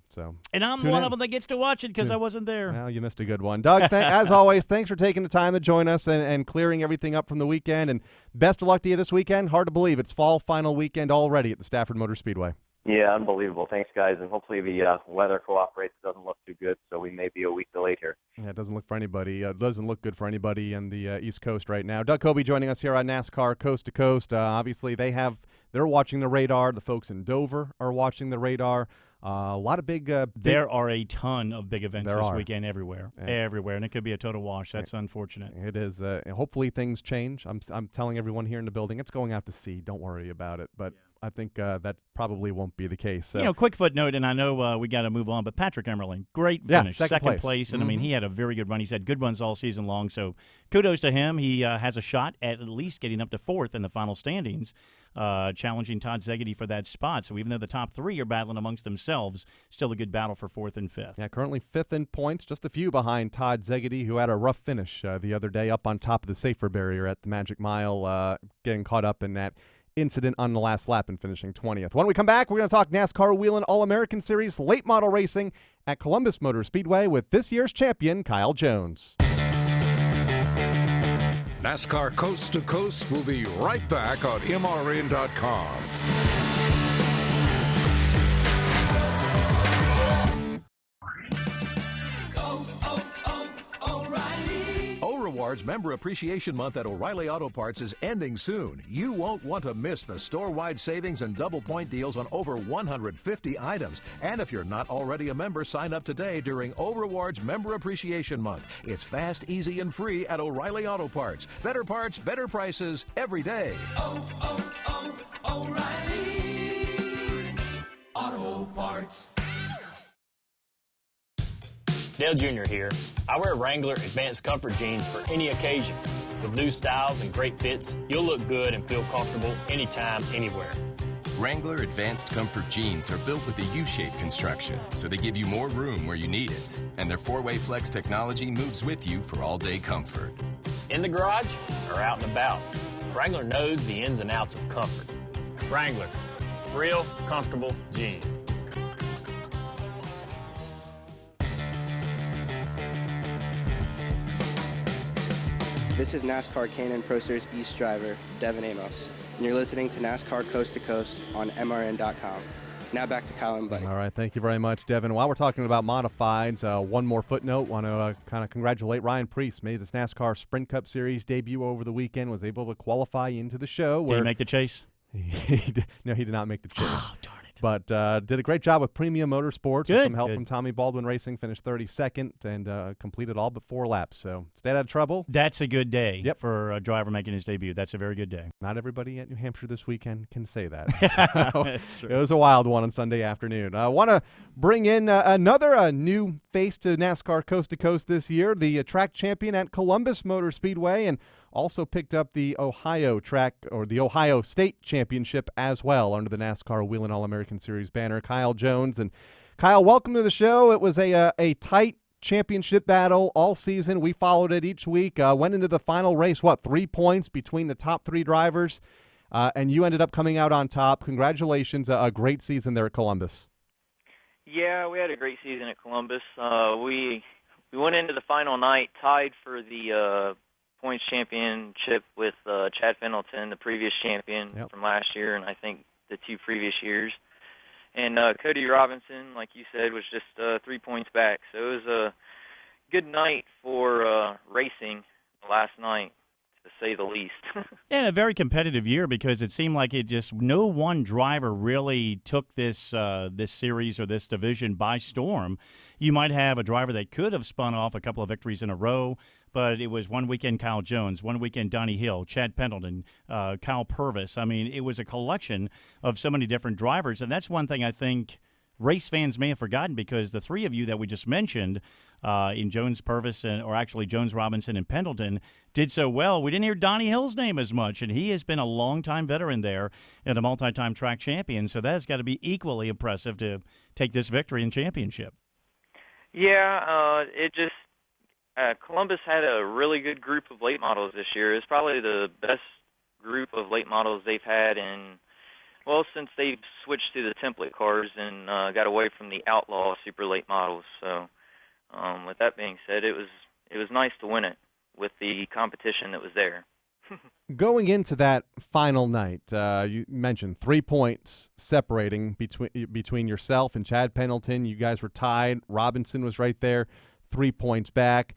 And I'm one of them that gets to watch it because I wasn't there. Well, you missed a good one. Doug, as always, thanks for taking the time to join us and clearing everything up from the weekend. And best of luck to you this weekend. Hard to believe it's fall final weekend already at the Stafford Motor Speedway. Yeah, unbelievable. Thanks, guys. And hopefully the weather cooperates. It doesn't look too good, so we may be a week delayed here. Yeah, it doesn't look for anybody. It doesn't look good for anybody in the East Coast right now. Doug Coby joining us here on NASCAR Coast to Coast. Obviously, they're watching the radar. The folks in Dover are watching the radar. A lot of big. There are a ton of big events this weekend everywhere, and it could be a total wash. That's unfortunate. It is. Hopefully things change. I'm telling everyone here in the building, it's going out to sea. Don't worry about it. But I think that probably won't be the case. So. Quick footnote, and I know we got to move on, but Patrick Emmerling, great finish, second place. And I mean, he had a very good run. He's had good runs all season long, so kudos to him. He has a shot at least getting up to fourth in the final standings, challenging Todd Zegedy for that spot. So even though the top three are battling amongst themselves, still a good battle for fourth and fifth. Yeah, currently fifth in points, just a few behind Todd Zegedy, who had a rough finish the other day up on top of the safer barrier at the Magic Mile, getting caught up in that incident on the last lap and finishing 20th. When we come back, we're going to talk NASCAR Whelen All-American Series late model racing at Columbus Motor Speedway with this year's champion, Kyle Jones. NASCAR Coast to Coast will be right back on MRN.com. Rewards Member Appreciation Month at O'Reilly Auto Parts is ending soon. You won't want to miss the store-wide savings and double point deals on over 150 items. And if you're not already a member, sign up today during O'Rewards Member Appreciation Month. It's fast, easy, and free at O'Reilly Auto Parts. Better parts, better prices every day. O'Reilly Auto Parts. Dale Jr. here. I wear Wrangler Advanced Comfort Jeans for any occasion. With new styles and great fits, you'll look good and feel comfortable anytime, anywhere. Wrangler Advanced Comfort Jeans are built with a U-shaped construction, so they give you more room where you need it. And their four-way flex technology moves with you for all-day comfort. In the garage or out and about, Wrangler knows the ins and outs of comfort. Wrangler, real comfortable jeans. This is NASCAR K&N Pro Series East driver, Devin Amos, and you're listening to NASCAR Coast to Coast on MRN.com. Now back to Kyle and Buddy. All right, thank you very much, Devin. While we're talking about modifieds, one more footnote. Want to kind of congratulate Ryan Preece. Made his NASCAR Sprint Cup Series debut over the weekend. Was able to qualify into the show. Did he make the chase? No, he did not make the chase. Oh, darn it. But did a great job with Premium Motorsports. Good, with some help good. from Tommy Baldwin Racing. Finished 32nd and completed all but 4 laps. So stayed out of trouble. That's a good day for a driver making his debut. That's a very good day. Not everybody at New Hampshire this weekend can say that. So That's true. it was a wild one on Sunday afternoon. I want to bring in another new face to NASCAR Coast to Coast this year, the track champion at Columbus Motor Speedway, and also picked up the Ohio track or the Ohio State Championship as well under the NASCAR Whelen All-American Series banner, Kyle Jones. And Kyle, welcome to the show. It was a tight championship battle all season. We followed it each week. Went into the final race, 3 points between the top 3 drivers, and you ended up coming out on top. Congratulations, a great season there at Columbus. Yeah, we had a great season at Columbus. We went into the final night tied for the points championship with Chad Pendleton, the previous champion from last year, and I think the 2 previous years. And Cody Robinson, like you said, was just 3 points back. So it was a good night for racing last night, to say the least. And a very competitive year because it seemed like no one driver really took this this series or this division by storm. You might have a driver that could have spun off a couple of victories in a row, but it was one weekend Kyle Jones, one weekend Donnie Hill, Chad Pendleton, Kyle Purvis. I mean, it was a collection of so many different drivers, and that's one thing I think race fans may have forgotten, because the three of you that we just mentioned in Jones Purvis, or actually Jones Robinson and Pendleton, did so well. We didn't hear Donnie Hill's name as much, and he has been a long-time veteran there and a multi-time track champion, so that's got to be equally impressive to take this victory and championship. Yeah, Columbus had a really good group of late models this year. It's probably the best group of late models they've had since they've switched to the template cars and got away from the outlaw super late models. So, with that being said, it was nice to win it with the competition that was there. Going into that final night, you mentioned 3 points separating between yourself and Chad Pendleton. You guys were tied. Robinson was right there, 3 points back.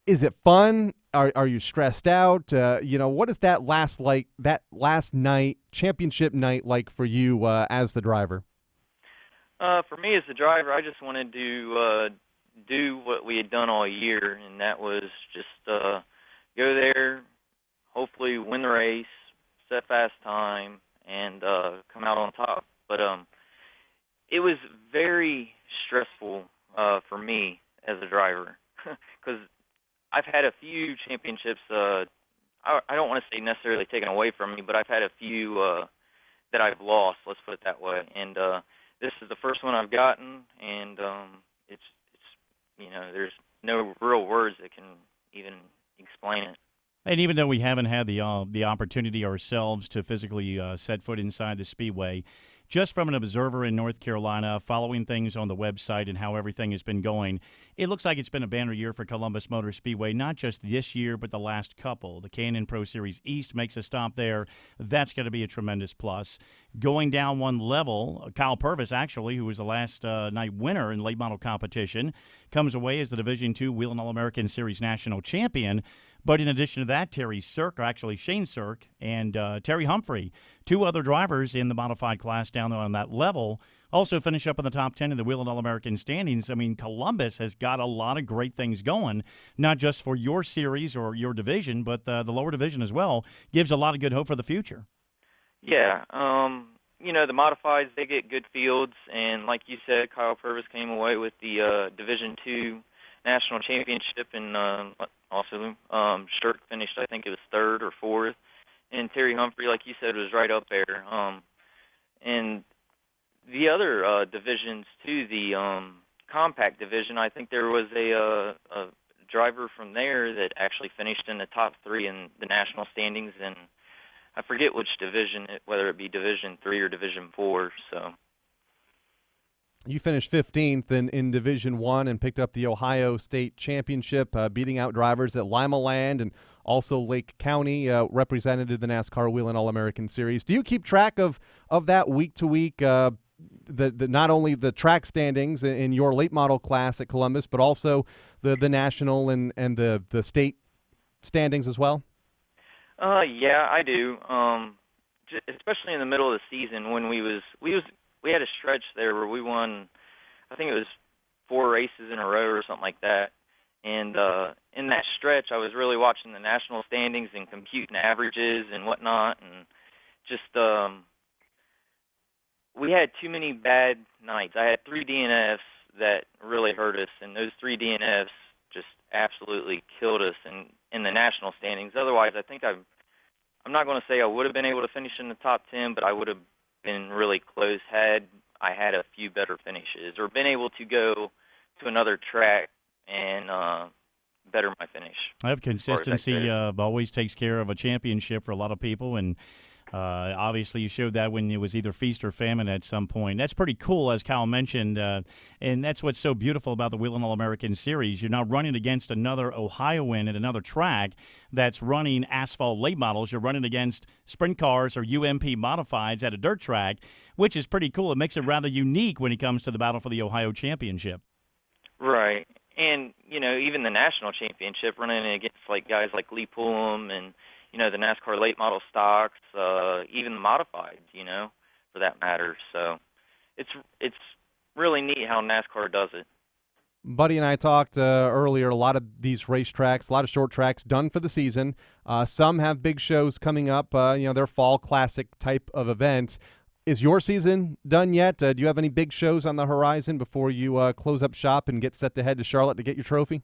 Is it fun? Are you stressed out? What is that last night, championship night, like for you as the driver? For me as the driver, I just wanted to do what we had done all year, and that was just go there, hopefully win the race, set fast time, and come out on top. But it was very stressful for me as a driver, because I've had a few championships, I don't want to say necessarily taken away from me, but I've had a few that I've lost, let's put it that way. And this is the first one I've gotten, and it's there's no real words that can even explain it. And even though we haven't had the opportunity ourselves to physically set foot inside the Speedway, just from an observer in North Carolina, following things on the website and how everything has been going, it looks like it's been a banner year for Columbus Motor Speedway, not just this year, but the last couple. The K&N Pro Series East makes a stop there. That's going to be a tremendous plus. Going down one level, Kyle Purvis, actually, who was the last night winner in late model competition, comes away as the Division II Whelen All-American Series national champion. But in addition to that, Shane Sirk and Terry Humphrey, two other drivers in the modified class down there on that level, also finish up in the top 10 in the Whelen All-American standings. I mean, Columbus has got a lot of great things going, not just for your series or your division, but the lower division as well. Gives a lot of good hope for the future. Yeah, the modifieds, they get good fields, and like you said, Kyle Purvis came away with the Division II national championship, and also Shirk finished, I think it was third or fourth, and Terry Humphrey, like you said, was right up there. And the other divisions too, the compact division, I think there was a driver from there that actually finished in the top three in the national standings, and I forget which division, whether it be Division III or Division IV. So you finished 15th in Division I and picked up the Ohio State Championship, beating out drivers at Lima Land and also Lake County, represented the NASCAR Whelen All-American Series. Do you keep track of that week to week, not only the track standings in your late model class at Columbus, but also the national and the state standings as well? Yeah, I do. Especially in the middle of the season when we had a stretch there where we won, I think it was 4 races in a row or something like that. And in that stretch, I was really watching the national standings and computing averages and whatnot. And just we had too many bad nights. I had 3 DNFs that really hurt us, and those 3 DNFs just absolutely killed us in the national standings. Otherwise, I think I'm not going to say I would have been able to finish in the top 10, but I would have been really close had I had a few better finishes or been able to go to another track and better my finish. I have consistency always takes care of a championship for a lot of people, and obviously you showed that when it was either feast or famine at some point. That's pretty cool, as Kyle mentioned, and that's what's so beautiful about the Whelen All-American Series. You're not running against another Ohioan at another track that's running asphalt late models. You're running against sprint cars or UMP modifieds at a dirt track, which is pretty cool. It makes it rather unique when it comes to the battle for the Ohio Championship. Right. And, even the national championship, running against guys like Lee Pullum and, the NASCAR late model stocks, even the modifieds, for that matter. So it's really neat how NASCAR does it. Buddy and I talked earlier, a lot of these racetracks, a lot of short tracks done for the season. Some have big shows coming up, they're fall classic type of events. Is your season done yet? Do you have any big shows on the horizon before you close up shop and get set to head to Charlotte to get your trophy?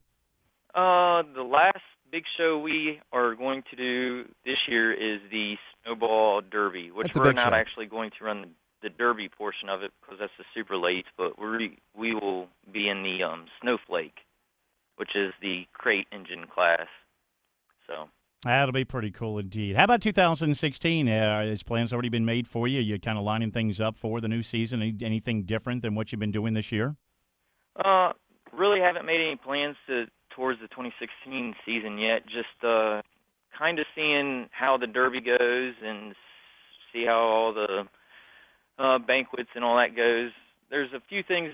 The last big show we are going to do this year is the Snowball Derby, which That's a we're big not show. actually going to run the Derby portion of it because that's the super late, but we will be in the Snowflake, which is the crate engine class. So That'll be pretty cool indeed. How about 2016? Has plans already been made for you? You're kind of lining things up for the new season. Anything different than what you've been doing this year? Really haven't made any plans towards the 2016 season yet. Just kind of seeing how the Derby goes and see how all the banquets and all that goes. There's a few things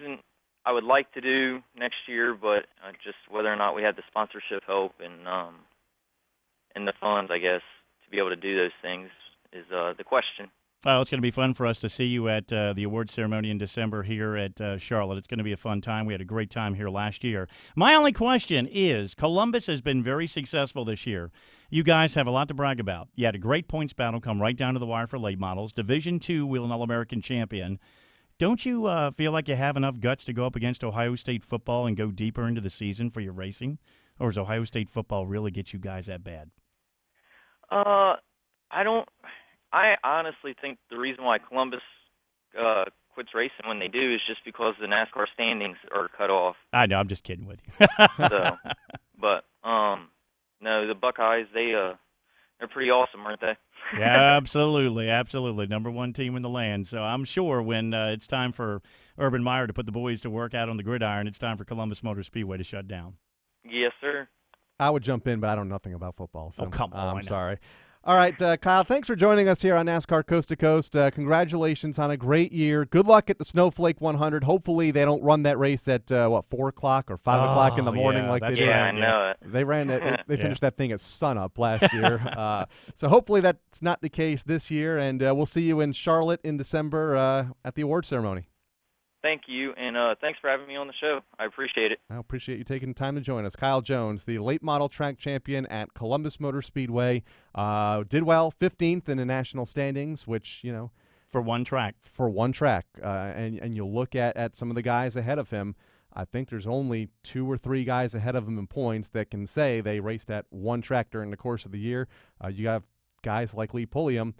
I would like to do next year, but just whether or not we have the sponsorship help and the funds, I guess, to be able to do those things is the question. Well, it's going to be fun for us to see you at the award ceremony in December here at Charlotte. It's going to be a fun time. We had a great time here last year. My only question is, Columbus has been very successful this year. You guys have a lot to brag about. You had a great points battle come right down to the wire for late models. Division II Wheel and All-American champion. Don't you feel like you have enough guts to go up against Ohio State football and go deeper into the season for your racing? Or does Ohio State football really get you guys that bad? I honestly think the reason why Columbus quits racing when they do is just because the NASCAR standings are cut off. I know, I'm just kidding with you. No, the Buckeyes, they're pretty awesome, aren't they? Yeah, absolutely, absolutely. Number one team in the land. So I'm sure when it's time for Urban Meyer to put the boys to work out on the gridiron, it's time for Columbus Motor Speedway to shut down. Yes, sir. I would jump in, but I don't know nothing about football. So, come on. I'm sorry. All right, Kyle, thanks for joining us here on NASCAR Coast to Coast. Congratulations on a great year. Good luck at the Snowflake 100. Hopefully they don't run that race at, 4 o'clock or 5 o'clock in the morning like they did. I know it. They ran it. They finished that thing at sunup last year. So hopefully that's not the case this year, and we'll see you in Charlotte in December at the award ceremony. Thank you, and thanks for having me on the show. I appreciate it. I appreciate you taking the time to join us. Kyle Jones, the late model track champion at Columbus Motor Speedway, did well, 15th in the national standings, which, for one track. And you'll look at some of the guys ahead of him. I think there's only 2 or 3 guys ahead of him in points that can say they raced at one track during the course of the year. You have guys like Lee Pulliam.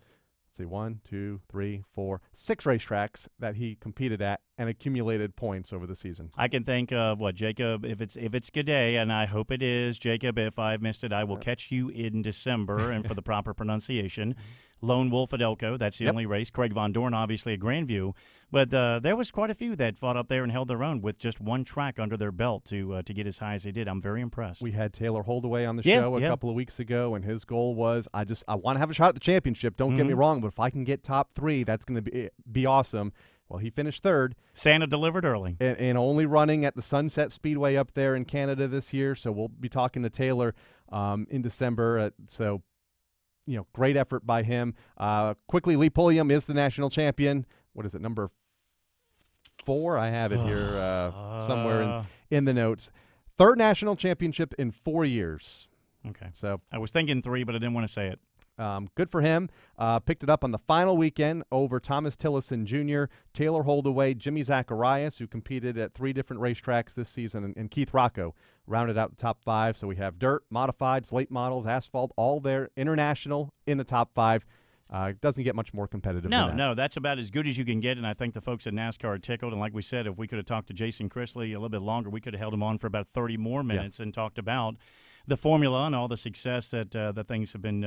See, 1, 2, 3, 4, 6 racetracks that he competed at and accumulated points over the season. I can think of Jacob. If it's good day, and I hope it is, Jacob. If I've missed it, I will catch you in December, and for the proper pronunciation. Lone Wolf at Elko, that's the only race. Craig Von Dorn, obviously, at Grandview. But there was quite a few that fought up there and held their own with just one track under their belt to get as high as they did. I'm very impressed. We had Taylor Holdaway on the show a couple of weeks ago, and his goal was, I want to have a shot at the championship. Don't get me wrong, but if I can get top 3, that's going to be awesome. Well, he finished 3rd. Santa delivered early. And only running at the Sunset Speedway up there in Canada this year, so we'll be talking to Taylor in December. Great effort by him. Quickly, Lee Pulliam is the national champion. What is it, number 4? I have it here somewhere in the notes. 3rd national championship in 4 years. Okay. So I was thinking 3, but I didn't want to say it. Good for him. Picked it up on the final weekend over Thomas Tillison Jr., Taylor Holdaway, Jimmy Zacharias, who competed at 3 different racetracks this season, and Keith Rocco rounded out the top 5. So we have dirt, modifieds, late models, asphalt, all there, international in the top 5. It doesn't get much more competitive than that. No, that's about as good as you can get, and I think the folks at NASCAR are tickled. And like we said, if we could have talked to Jason Chrisley a little bit longer, we could have held him on for about 30 more minutes and talked about the formula and all the success that things have been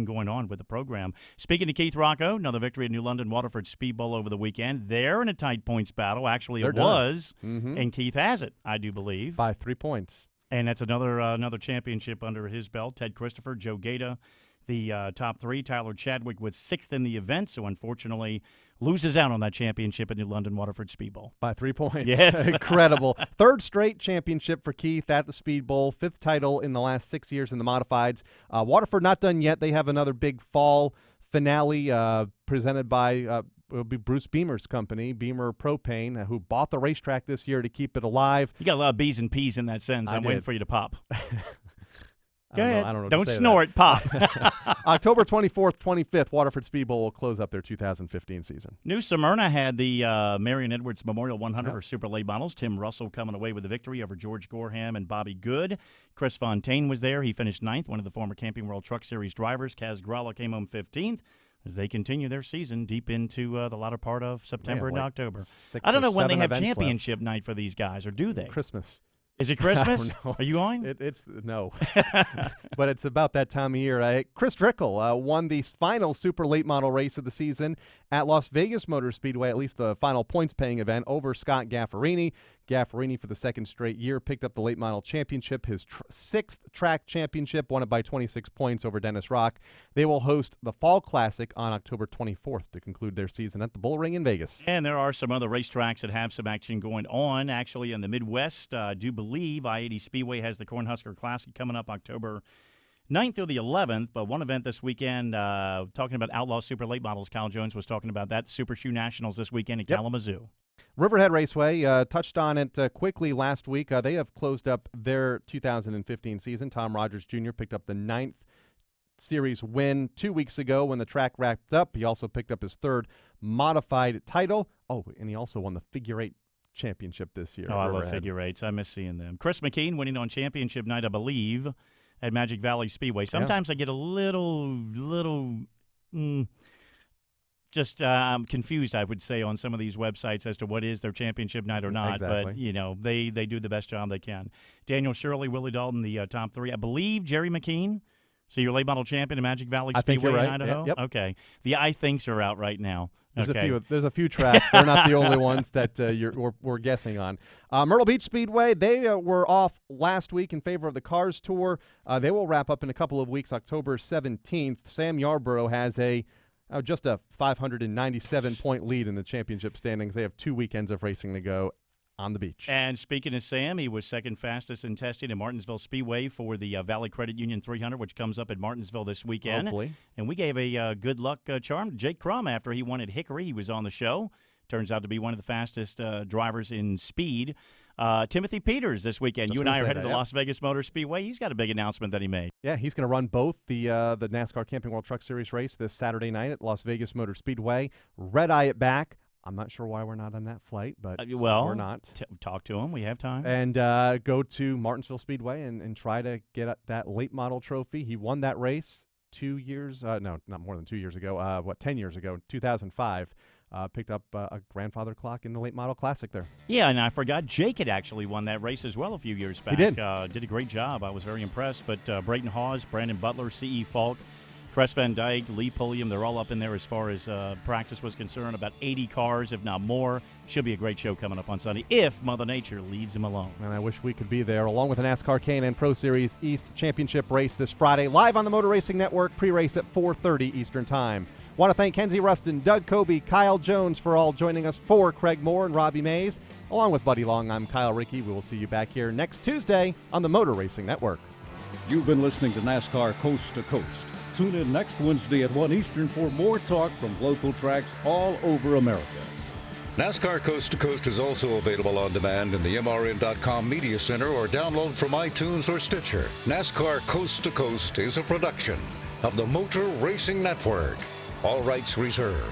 going on with the program. Speaking of Keith Rocco, another victory at New London Waterford Speed Bowl over the weekend. They're in a tight points battle. Actually, it was, and Keith has it, I do believe. By 3 points. And that's another championship under his belt. Ted Christopher, Joe Gaeta, the top 3. Tyler Chadwick was 6th in the event, so unfortunately loses out on that championship at New London Waterford Speed Bowl. By 3 points. Yes. Incredible. 3rd straight championship for Keith at the Speed Bowl. 5th title in the last 6 years in the modifieds. Waterford not done yet. They have another big fall finale presented by it'll be Bruce Beamer's company, Beamer Propane, who bought the racetrack this year to keep it alive. You got a lot of B's and P's in that sentence. I'm waiting for you to pop. Go ahead. I don't know. Don't snort. Pop. October 24th, 25th, Waterford Speed Bowl will close up their 2015 season. New Smyrna had the Marion Edwards Memorial 100 for Super Late Models. Tim Russell coming away with the victory over George Gorham and Bobby Good. Chris Fontaine was there. He finished 9th, one of the former Camping World Truck Series drivers. Kaz Gralla came home 15th. As they continue their season deep into the latter part of September and October. I don't know when they have championship night for these guys, or do they? Christmas. Is it Christmas? Are you on? It's no. But it's about that time of year. Chris Drickle won the final super late model race of the season at Las Vegas Motor Speedway, at least the final points-paying event, over Scott Gaffarini. Gaffarini, for the second straight year, picked up the late model championship, his sixth track championship, won it by 26 points over Dennis Rock. They will host the Fall Classic on October 24th to conclude their season at the Bull Ring in Vegas. And there are some other racetracks that have some action going on. Actually, in the Midwest, I do believe I-80 Speedway has the Cornhusker Classic coming up October 9th through the 11th, but one event this weekend, talking about Outlaw Super Late Models, Kyle Jones was talking about that, Super Shoe Nationals this weekend in Kalamazoo. Riverhead Raceway, touched on it quickly last week. They have closed up their 2015 season. Tom Rogers Jr. picked up the 9th series win 2 weeks ago when the track wrapped up. He also picked up his 3rd modified title. Oh, and he also won the figure 8 championship this year. Oh, I love figure 8s. I miss seeing them. Chris McKean winning on championship night, I believe, at Magic Valley Speedway. Sometimes I get a little confused, I would say, on some of these websites as to what is their championship night or not. Exactly. But, you know, they do the best job they can. Daniel Shirley, Willie Dalton, the top 3. I believe Jerry McKean. So your late model champion in Magic Valley Speedway in Idaho? Yep. Okay. The I thinks are out right now. There's a few tracks. They're not the only ones that we're guessing on. Myrtle Beach Speedway, they were off last week in favor of the Cars Tour. They will wrap up in a couple of weeks, October 17th. Sam Yarborough has just a 597-point lead in the championship standings. They have 2 weekends of racing to go on the beach. And speaking of Sam, he was second fastest in testing at Martinsville Speedway for the Valley Credit Union 300, which comes up at Martinsville this weekend. Hopefully. And we gave a good luck charm to Jake Crum after he won at Hickory. He was on the show. Turns out to be one of the fastest drivers in speed. Timothy Peters this weekend. You and I are headed to Las Vegas Motor Speedway. He's got a big announcement that he made. Yeah, he's going to run both the NASCAR Camping World Truck Series race this Saturday night at Las Vegas Motor Speedway. Red Eye it back. I'm not sure why we're not on that flight, but we're not. Talk to him. We have time. And go to Martinsville Speedway and try to get that late model trophy. He won that race 2 years. No, not more than 2 years ago. 10 years ago, 2005. Picked up a grandfather clock in the late model classic there. Yeah, and I forgot Jake had actually won that race as well a few years back. He did. Did a great job. I was very impressed. But Brayton Hawes, Brandon Butler, C.E. Falk, Cress Van Dyke, Lee Pulliam, they're all up in there as far as practice was concerned. About 80 cars, if not more. Should be a great show coming up on Sunday if Mother Nature leaves them alone. And I wish we could be there, along with the NASCAR K&N Pro Series East Championship race this Friday, live on the Motor Racing Network, pre-race at 4:30 Eastern Time. Want to thank Kenzie, Ruston, Doug Coby, Kyle Jones for all joining us. For Craig Moore and Robbie Mays, along with Buddy Long, I'm Kyle Rickey. We will see you back here next Tuesday on the Motor Racing Network. You've been listening to NASCAR Coast to Coast. Tune in next Wednesday at 1 Eastern for more talk from local tracks all over America. NASCAR Coast to Coast is also available on demand in the MRN.com Media Center or download from iTunes or Stitcher. NASCAR Coast to Coast is a production of the Motor Racing Network. All rights reserved.